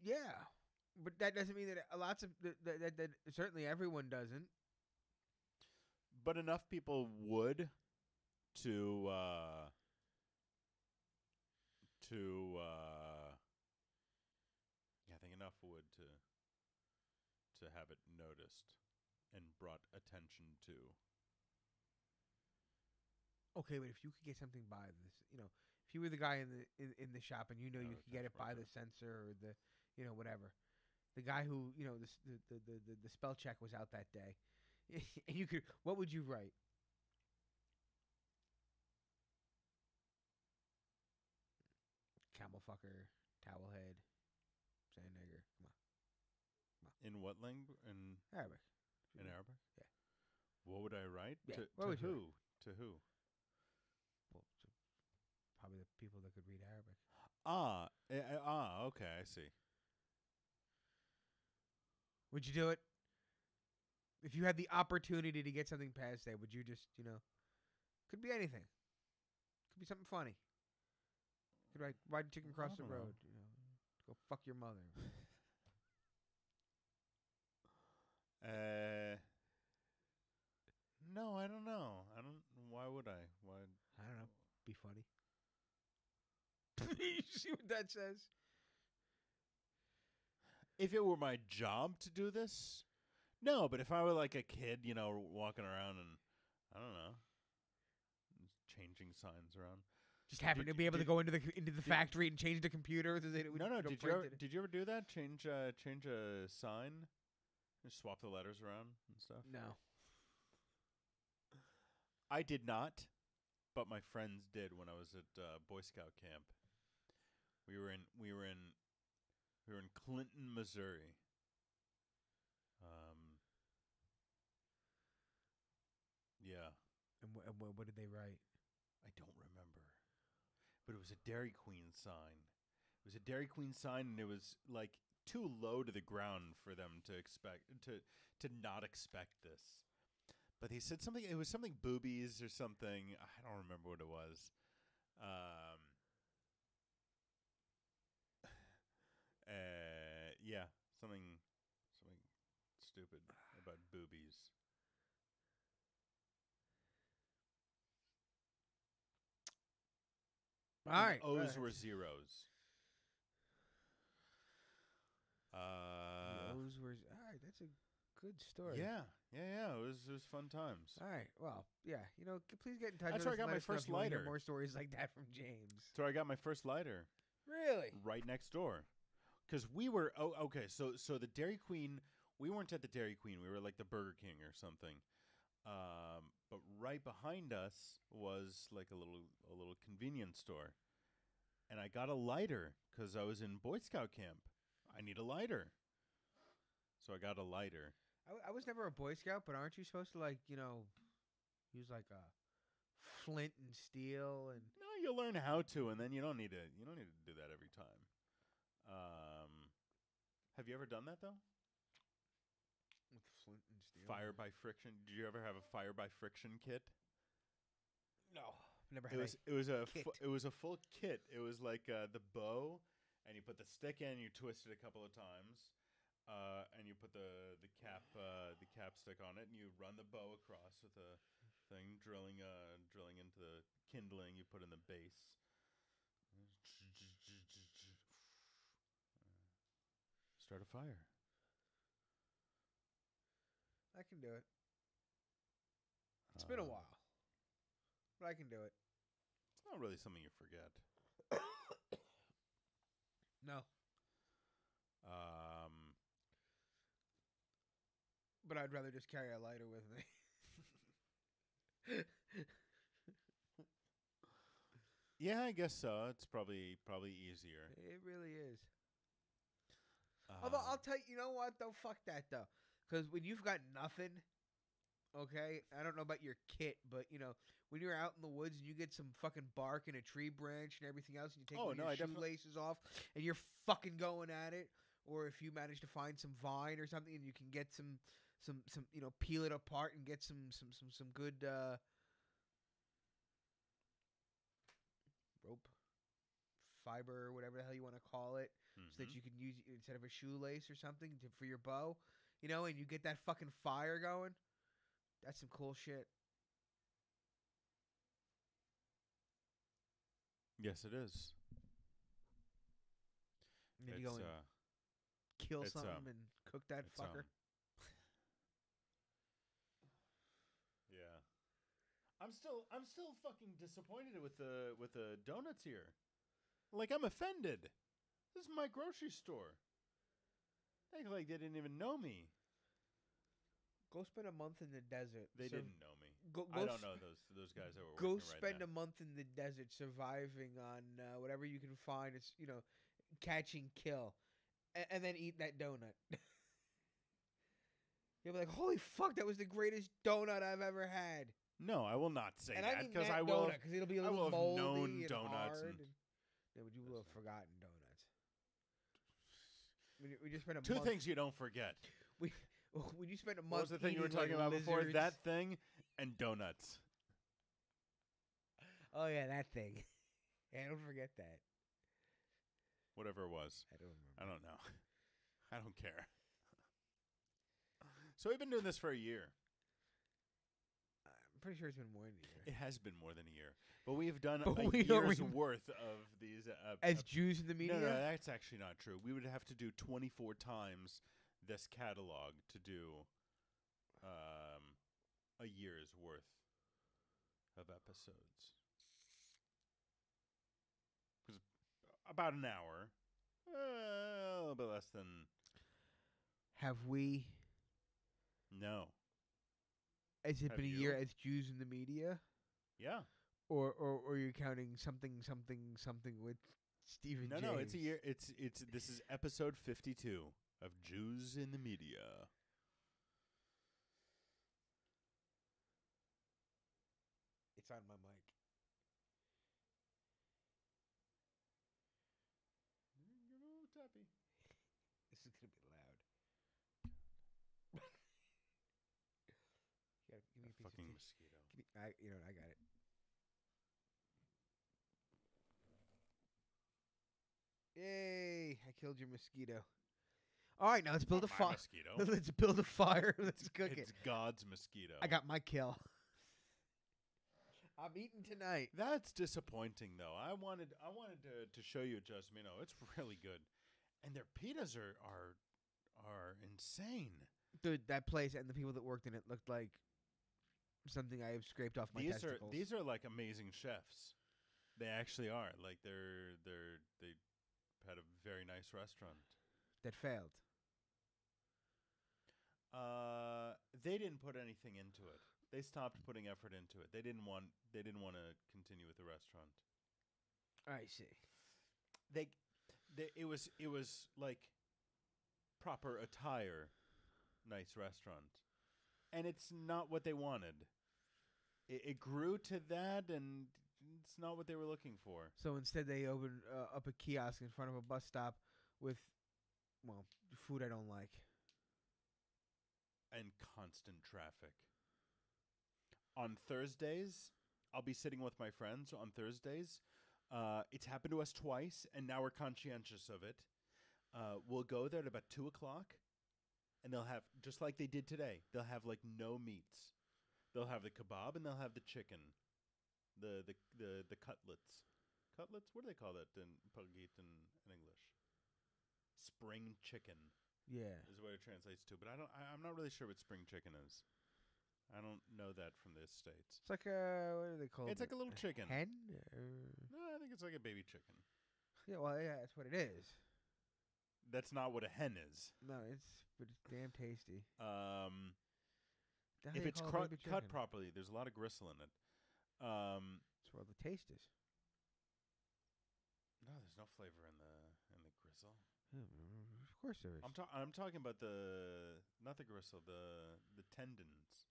Speaker 2: Yeah. But that doesn't mean that lots of that certainly everyone doesn't.
Speaker 1: But enough people would to I think enough would to have it noticed and brought attention to.
Speaker 2: Okay, but if you could get something by this, if you were the guy in the shop and you
Speaker 1: No,
Speaker 2: you could get it
Speaker 1: that's
Speaker 2: by the sensor or the, whatever, the guy who the spell check was out that day, and you could, what would you write? Camel fucker, towel head, sand nigger. Come on.
Speaker 1: In what language? In
Speaker 2: Arabic.
Speaker 1: Arabic?
Speaker 2: Yeah.
Speaker 1: What would I write?
Speaker 2: Yeah.
Speaker 1: To
Speaker 2: What would you
Speaker 1: who? To who?
Speaker 2: Well, probably the people that could read Arabic.
Speaker 1: Okay, I see.
Speaker 2: Would you do it? If you had the opportunity to get something past there, would you just, could be anything. Could be something funny. Could ride a chicken across the
Speaker 1: don't know.
Speaker 2: road, go fuck your mother.
Speaker 1: No, I don't know. Why would I? Why?
Speaker 2: I don't know. Be funny. You see what that says?
Speaker 1: If it were my job to do this, no. But if I were like a kid, walking around and I don't know, changing signs around.
Speaker 2: Just happen to be able to go into the factory and change the computer.
Speaker 1: No. Did you ever do that? Change a sign, just swap the letters around and stuff.
Speaker 2: No.
Speaker 1: I did not, but my friends did when I was at Boy Scout camp. We were in Clinton, Missouri. Yeah.
Speaker 2: And what did they write?
Speaker 1: I don't remember, but it was a Dairy Queen sign. It was a Dairy Queen sign, and it was like too low to the ground for them to expect to not expect this. But they said something. It was something boobies or something. I don't remember what it was. Yeah, something stupid about boobies.
Speaker 2: All right.
Speaker 1: O's were zeros.
Speaker 2: Those were all right. That's a good story.
Speaker 1: Yeah. It was fun times.
Speaker 2: All right. Well, yeah. Please get in touch.
Speaker 1: That's
Speaker 2: with
Speaker 1: where I got
Speaker 2: us and let
Speaker 1: my
Speaker 2: us know
Speaker 1: first
Speaker 2: if you wanna hear
Speaker 1: lighter.
Speaker 2: More stories like that from James.
Speaker 1: So I got my first lighter
Speaker 2: Really?
Speaker 1: right next door, because we were okay. So the Dairy Queen. We weren't at the Dairy Queen. We were like the Burger King or something. But right behind us was like a little convenience store, and I got a lighter because I was in Boy Scout camp. I need a lighter, so I got a lighter.
Speaker 2: I was never a Boy Scout, but aren't you supposed to use like a flint and steel and?
Speaker 1: No, you'll learn how to, and then you don't need to do that every time. Have you ever done that though?
Speaker 2: With flint and steel.
Speaker 1: Fire by friction. Did you ever have a fire by friction kit?
Speaker 2: No, never had.
Speaker 1: It was a
Speaker 2: kit.
Speaker 1: It was a full kit. It was like the bow, and you put the stick in, you twist it a couple of times, and you put the cap stick on it, and you run the bow across with a thing, drilling into the kindling. You put in the base. Start a fire.
Speaker 2: I can do it. It's been a while, but I can do it.
Speaker 1: It's not really something you forget.
Speaker 2: No. But I'd rather just carry a lighter with me.
Speaker 1: Yeah, I guess so. It's probably easier.
Speaker 2: It really is. Although I'll tell you, you know what though? Fuck that though. Because when you've got nothing, okay, I don't know about your kit, but when you're out in the woods and you get some fucking bark and a tree branch and everything else, and you take your shoelaces off and you're fucking going at it, or if you manage to find some vine or something and you can get some peel it apart and get some good rope, fiber or whatever the hell you want to call it, so that you can use it instead of a shoelace or something for your bow, and you get that fucking fire going. That's some cool shit.
Speaker 1: Yes, it is.
Speaker 2: And then you go and kill something and cook that fucker.
Speaker 1: Yeah. I'm still fucking disappointed with the donuts here. Like, I'm offended. This is my grocery store. They act like they didn't even know me.
Speaker 2: Go spend a month in the desert.
Speaker 1: They didn't know me.
Speaker 2: I
Speaker 1: don't know those guys that were
Speaker 2: go
Speaker 1: working right
Speaker 2: spend
Speaker 1: now.
Speaker 2: a month in the desert surviving on whatever you can find. It's catch and kill, and then eat that donut. You'll be like, holy fuck, that was the greatest donut I've ever had.
Speaker 1: No, I will not say
Speaker 2: and
Speaker 1: that
Speaker 2: because I will. Because it'll be a little moldy
Speaker 1: known
Speaker 2: and
Speaker 1: donuts
Speaker 2: hard. Yeah, but you will have forgotten donuts. We just spent a
Speaker 1: Two
Speaker 2: month.
Speaker 1: things you don't forget.
Speaker 2: When you spend a month.
Speaker 1: What was the thing you were talking about before? That thing and donuts.
Speaker 2: Oh yeah, that thing. Yeah, don't forget that.
Speaker 1: Whatever it was.
Speaker 2: I don't remember.
Speaker 1: I don't know. I don't care. So we've been doing this for a year.
Speaker 2: I'm pretty sure it's been more than a year.
Speaker 1: It has been more than a year. But we've done
Speaker 2: But
Speaker 1: a
Speaker 2: we don't
Speaker 1: year's
Speaker 2: rem-
Speaker 1: worth of these.
Speaker 2: As Jews in the media?
Speaker 1: No, that's actually not true. We would have to do 24 times this catalog to do a year's worth of episodes. Because about an hour, a little bit less than.
Speaker 2: Have we?
Speaker 1: No.
Speaker 2: Has it
Speaker 1: Have
Speaker 2: been a
Speaker 1: you?
Speaker 2: year as Jews in the media?
Speaker 1: Yeah.
Speaker 2: Or you're counting something with Stephen James?
Speaker 1: No, it's a year. It's this is episode 52 of Jews in the Media.
Speaker 2: It's on my mic.
Speaker 1: Tappy.
Speaker 2: This is gonna be loud. Yeah, give me a piece
Speaker 1: Fucking
Speaker 2: of
Speaker 1: mosquito.
Speaker 2: I got it. Yay! I killed your mosquito. All right, now let's build a fire.
Speaker 1: Mosquito.
Speaker 2: Let's build a fire. Let's cook
Speaker 1: It's
Speaker 2: it.
Speaker 1: God's mosquito.
Speaker 2: I got my kill. I'm eating tonight.
Speaker 1: That's disappointing, though. I wanted to show you just, it's really good, and their pitas are insane.
Speaker 2: Dude, that place and the people that worked in it looked like something I have scraped off my testicles.
Speaker 1: These are like amazing chefs. They actually are. Like they had a very nice restaurant
Speaker 2: that failed.
Speaker 1: They didn't put anything into it. They stopped putting effort into it. They didn't want to continue with the restaurant.
Speaker 2: I see.
Speaker 1: It was like proper attire, nice restaurant, and it's not what they wanted. It grew to that, and it's not what they were looking for.
Speaker 2: So instead, they opened up a kiosk in front of a bus stop with, food I don't like.
Speaker 1: And constant traffic. On Thursdays, I'll be sitting with my friends on Thursdays. It's happened to us twice, and now we're conscientious of it. We'll go there at about 2:00, and they'll have, just like they did today, they'll have like no meats. They'll have the kebab and they'll have the chicken, the cutlets. Cutlets? What do they call that in Pagit in English? Spring chicken.
Speaker 2: Yeah,
Speaker 1: is what it translates to. But I'm not really sure what spring chicken is. I don't know that from the States.
Speaker 2: It's like what do they call it?
Speaker 1: It's like a little chicken.
Speaker 2: Hen?
Speaker 1: No, I think it's like a baby chicken.
Speaker 2: Yeah, well, yeah, that's what it is.
Speaker 1: That's not what a hen is.
Speaker 2: No, but it's damn tasty.
Speaker 1: If it's cut properly, there's a lot of gristle in it.
Speaker 2: That's where the taste is.
Speaker 1: No, there's no flavor in the gristle.
Speaker 2: Of course there is.
Speaker 1: I'm talking about not the gristle, the tendons.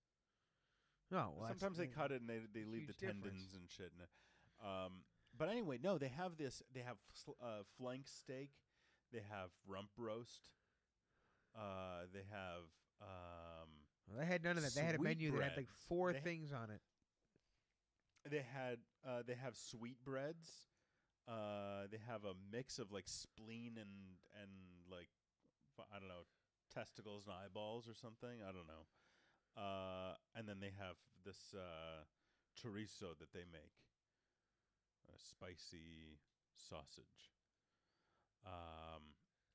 Speaker 2: No, well,
Speaker 1: sometimes they cut it and they leave the tendons and shit in it. But anyway, no, they have this. They have flank steak. They have rump roast. They have.
Speaker 2: Well, they had none of that. They had a menu that had like four things on it.
Speaker 1: They have sweetbreads. They have a mix of like spleen and like I don't know, testicles and eyeballs or something. I don't know. And then they have this chorizo that they make, a spicy sausage.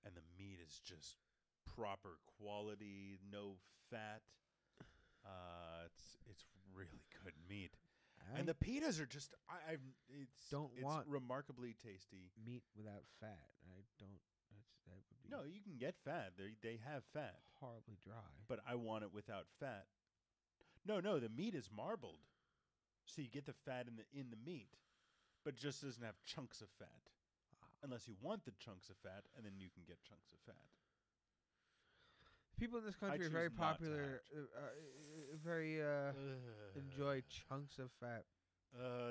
Speaker 1: And the meat is just proper quality, no fat. It's really good meat. And the pitas are just it's
Speaker 2: want
Speaker 1: remarkably tasty.
Speaker 2: meat without fat. I don't. That would be
Speaker 1: No, you can get fat. They have fat,
Speaker 2: horribly dry.
Speaker 1: but I want it without fat. No, the meat is marbled, so you get the fat in the meat, but it just doesn't have chunks of fat. Unless you want the chunks of fat, and then you can get chunks of fat.
Speaker 2: People in this country are very popular. Very enjoy chunks of fat.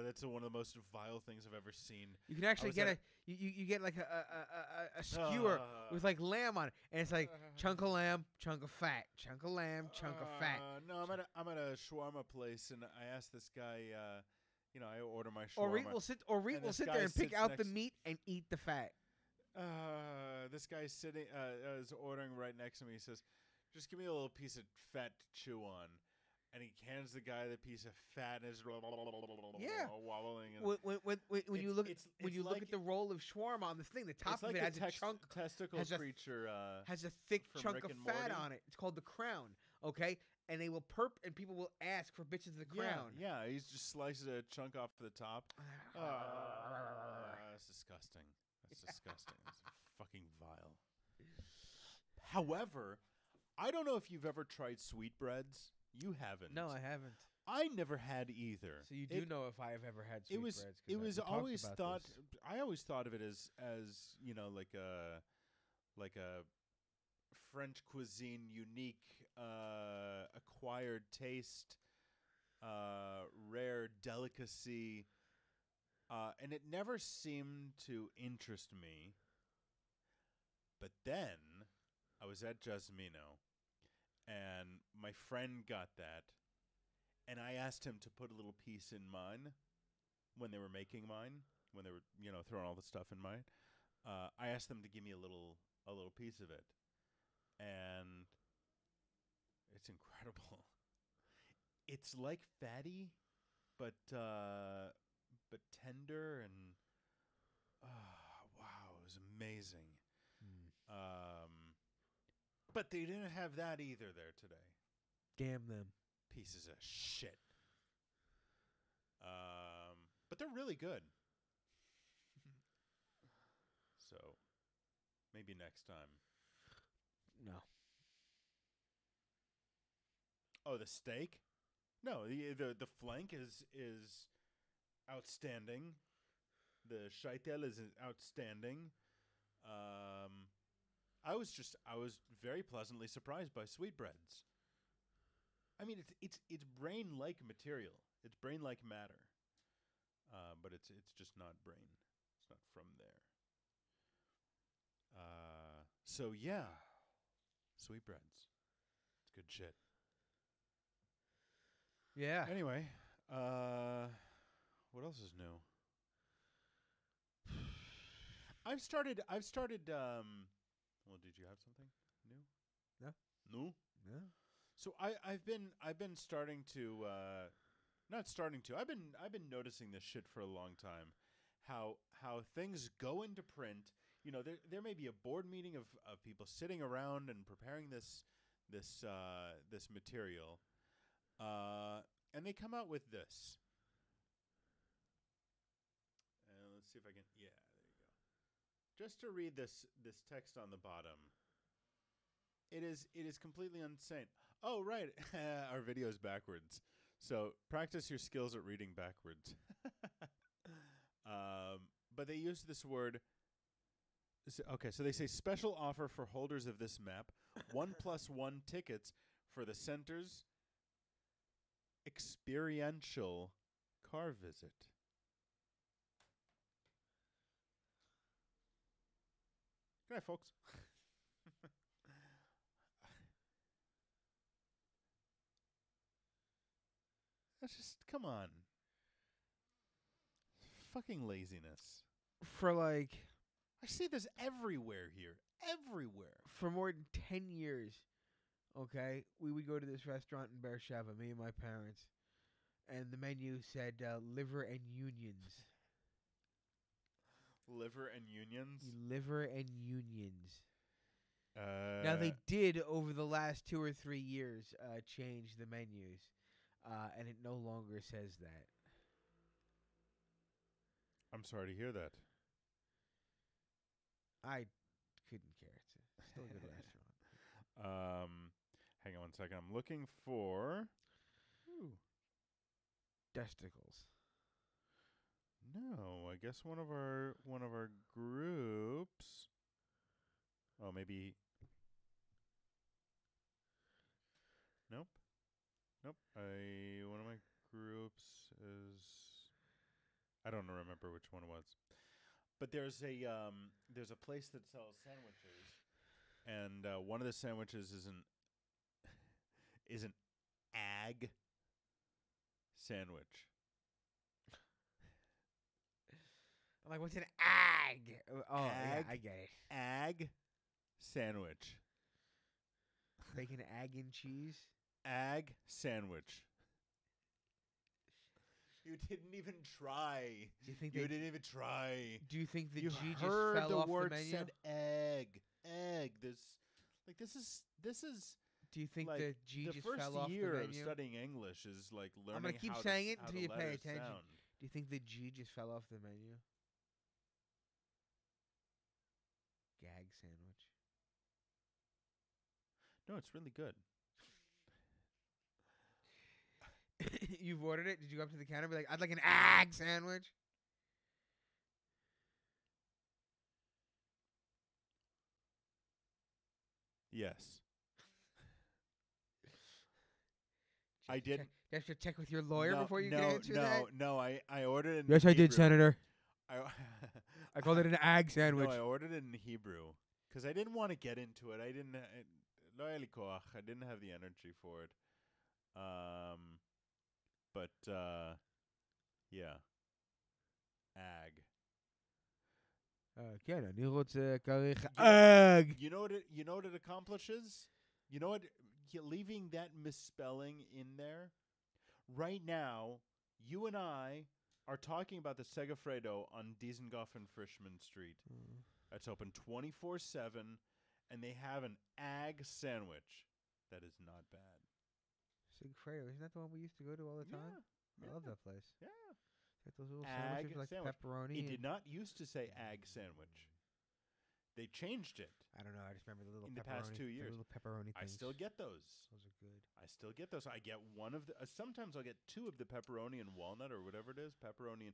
Speaker 1: That's one of the most vile things I've ever seen.
Speaker 2: You can actually get you get like a skewer with like lamb on it, and it's like chunk of lamb, chunk of fat, chunk of lamb, chunk of fat.
Speaker 1: No, I'm at a shawarma place, and I asked this guy. I order my shawarma.
Speaker 2: Orit will sit there and pick out the meat and eat the fat.
Speaker 1: This guy's sitting is ordering right next to me. He says, "Just give me a little piece of fat to chew on." And he hands the guy the piece of fat and is wobbling. And
Speaker 2: when you look at the roll of shawarma on the thing, the top of it has a chunk
Speaker 1: testicle creature
Speaker 2: has a thick chunk
Speaker 1: Rick
Speaker 2: of
Speaker 1: and
Speaker 2: fat
Speaker 1: Morty.
Speaker 2: on it. It's called the crown. Okay, and they will and people will ask for bits of the crown.
Speaker 1: Yeah, he just slices a chunk off the top. That's disgusting. That's disgusting. It's fucking vile. However, I don't know if you've ever tried sweetbreads. You haven't.
Speaker 2: No, I haven't.
Speaker 1: I never had either.
Speaker 2: So you do know if I have ever had sweetbreads?
Speaker 1: It was always thought. I always thought of it as like a French cuisine unique, acquired taste, rare delicacy, and it never seemed to interest me. But then I was at Jasmino, and my friend got that, and I asked him to put a little piece in mine when they were making mine, when they were throwing all the stuff in mine. I asked them to give me a little piece of it, and it's incredible. It's like fatty, but tender, and wow, it was amazing. But they didn't have that either there today.
Speaker 2: Damn them.
Speaker 1: Pieces of shit. But they're really good. So maybe next time.
Speaker 2: No.
Speaker 1: Oh, the steak? No, the flank is outstanding. The scheitel is outstanding. I was very pleasantly surprised by sweetbreads. I mean, it's brain-like material. It's brain-like matter. But it's just not brain. It's not from there. So yeah, sweetbreads. It's good shit.
Speaker 2: Yeah.
Speaker 1: Anyway, what else is new? I've started. Well, did you have something new?
Speaker 2: No.
Speaker 1: No.
Speaker 2: No.
Speaker 1: So I've been starting to not starting to. I've been noticing this shit for a long time. How things go into print. There may be a board meeting of people sitting around and preparing this material, and they come out with this. Let's see if I can. Yeah, there you go. Just to read this text on the bottom. It is completely insane. Oh right, our video is backwards. So practice your skills at reading backwards. But they use this word. Okay, so they say special offer for holders of this map: 1+1 tickets for the center's experiential car visit. Good night, folks. That's just, come on. Fucking laziness.
Speaker 2: for like
Speaker 1: I see this everywhere here. Everywhere.
Speaker 2: for more than 10 years, okay, we would go to this restaurant in Beersheba, me and my parents, and the menu said liver and unions.
Speaker 1: Liver and unions.
Speaker 2: Liver and unions. Now they did over the last 2 or 3 years change the menus, and it no longer says that.
Speaker 1: I'm sorry to hear that.
Speaker 2: I couldn't care. It's still a good restaurant.
Speaker 1: Hang on one second. I'm looking for. Ooh.
Speaker 2: Testicles.
Speaker 1: No, I guess one of our groups. Oh, maybe. Nope. One of my groups is. I don't remember which one it was, but there's a place that sells sandwiches, and one of the sandwiches is an ag sandwich.
Speaker 2: I'm like, what's an ag? Oh, yeah,
Speaker 1: Ag?
Speaker 2: I get it.
Speaker 1: Ag sandwich.
Speaker 2: Bacon, egg, and cheese.
Speaker 1: Ag sandwich. You didn't even try.
Speaker 2: Do you think
Speaker 1: You didn't even try.
Speaker 2: Do you think the
Speaker 1: You
Speaker 2: G just
Speaker 1: heard
Speaker 2: fell
Speaker 1: the
Speaker 2: off
Speaker 1: word
Speaker 2: the menu?
Speaker 1: said egg. This is
Speaker 2: Do you think
Speaker 1: like
Speaker 2: the G
Speaker 1: the
Speaker 2: just
Speaker 1: first
Speaker 2: fell off the
Speaker 1: year of
Speaker 2: menu?
Speaker 1: studying English is like learning.
Speaker 2: I'm gonna keep
Speaker 1: how
Speaker 2: saying
Speaker 1: to,
Speaker 2: it
Speaker 1: how
Speaker 2: until
Speaker 1: the
Speaker 2: you pay
Speaker 1: letters
Speaker 2: attention.
Speaker 1: sound.
Speaker 2: Do you think the G just fell off the menu? Gag sandwich.
Speaker 1: No, it's really good.
Speaker 2: You've ordered it? Did you go up to the counter and be like, I'd like an ag sandwich?
Speaker 1: Yes. I did.
Speaker 2: You have to check with your lawyer before you can answer that?
Speaker 1: No, I ordered it in
Speaker 2: Yes, I
Speaker 1: Hebrew.
Speaker 2: did, Senator.
Speaker 1: I
Speaker 2: I called it an ag sandwich.
Speaker 1: No, I ordered it in Hebrew because I didn't want to get into it. I didn't have the energy for it. But yeah, ag.
Speaker 2: כן, אני רוצה כריך ag.
Speaker 1: You know what it accomplishes? You know what? Leaving that misspelling in there. Right now, you and I are talking about the Segafredo on Dizengoff and Frischman Street. That's open 24/7, and they have an ag sandwich that is not bad.
Speaker 2: Sigfredo, isn't that the one we used to go to all the time?
Speaker 1: Yeah.
Speaker 2: I love that place.
Speaker 1: Yeah.
Speaker 2: Like those little
Speaker 1: Ag
Speaker 2: sandwiches with like
Speaker 1: sandwich.
Speaker 2: pepperoni.
Speaker 1: It did not used to say ag sandwich. They changed it.
Speaker 2: I don't know. I just remember the little
Speaker 1: In the
Speaker 2: pepperoni.
Speaker 1: past 2 years.
Speaker 2: The little pepperoni
Speaker 1: I
Speaker 2: things.
Speaker 1: still get those.
Speaker 2: Those are good.
Speaker 1: I still get those. I get one of the. Sometimes I'll get two of the pepperoni and walnut or whatever it is. Pepperoni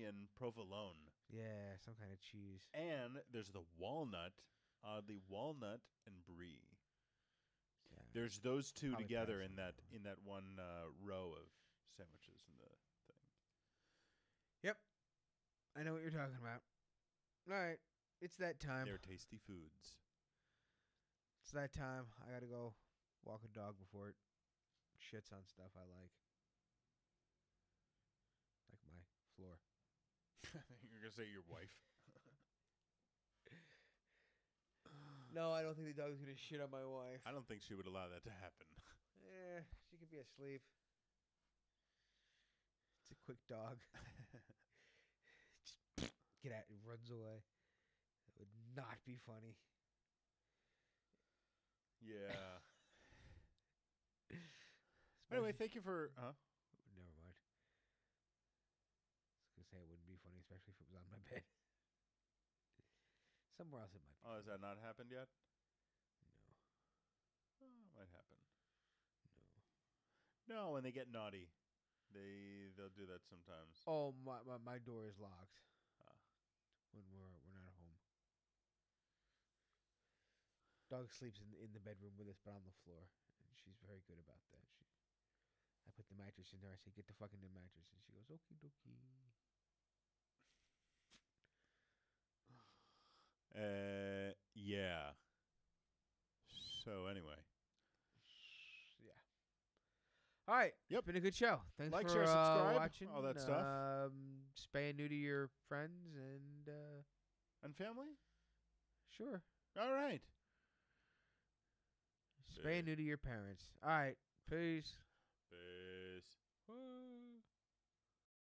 Speaker 1: and provolone.
Speaker 2: Yeah, some kind of cheese.
Speaker 1: And there's the walnut, walnut and brie.
Speaker 2: Yeah.
Speaker 1: There's those two
Speaker 2: Probably
Speaker 1: together
Speaker 2: pass
Speaker 1: in
Speaker 2: on
Speaker 1: that one row of sandwiches in the thing.
Speaker 2: Yep. I know what you're talking about. All right. It's that time.
Speaker 1: They're tasty foods.
Speaker 2: It's that time. I got to go walk a dog before it shits on stuff I like. Like my floor.
Speaker 1: You're going to say your wife.
Speaker 2: No, I don't think the dog's going to shit on my wife.
Speaker 1: I don't think she would allow that to happen.
Speaker 2: She could be asleep. It's a quick dog. Just get out. It runs away. It would not be funny.
Speaker 1: Yeah. Anyway, thank you for...
Speaker 2: Never mind. I was going to say it wouldn't be funny, especially if it was on my bed. Somewhere else it might be.
Speaker 1: Oh, has that not happened yet?
Speaker 2: No.
Speaker 1: Oh, it might happen. No, when they get naughty. They'll do that sometimes.
Speaker 2: Oh, my door is locked.
Speaker 1: Ah.
Speaker 2: When we're not home. Dog sleeps in the bedroom with us, but on the floor, and she's very good about that. I put the mattress in there. I say, "Get the fuck in the mattress," and she goes, "Okie dokie."
Speaker 1: Yeah. So anyway.
Speaker 2: Yeah. All right.
Speaker 1: Yep.
Speaker 2: It's been a good show. Thanks
Speaker 1: Like,
Speaker 2: for
Speaker 1: share, subscribe,
Speaker 2: watching.
Speaker 1: all that stuff.
Speaker 2: Spay and neuter your friends and
Speaker 1: And family?
Speaker 2: sure.
Speaker 1: All right.
Speaker 2: Spay and neuter your parents. All right. Peace.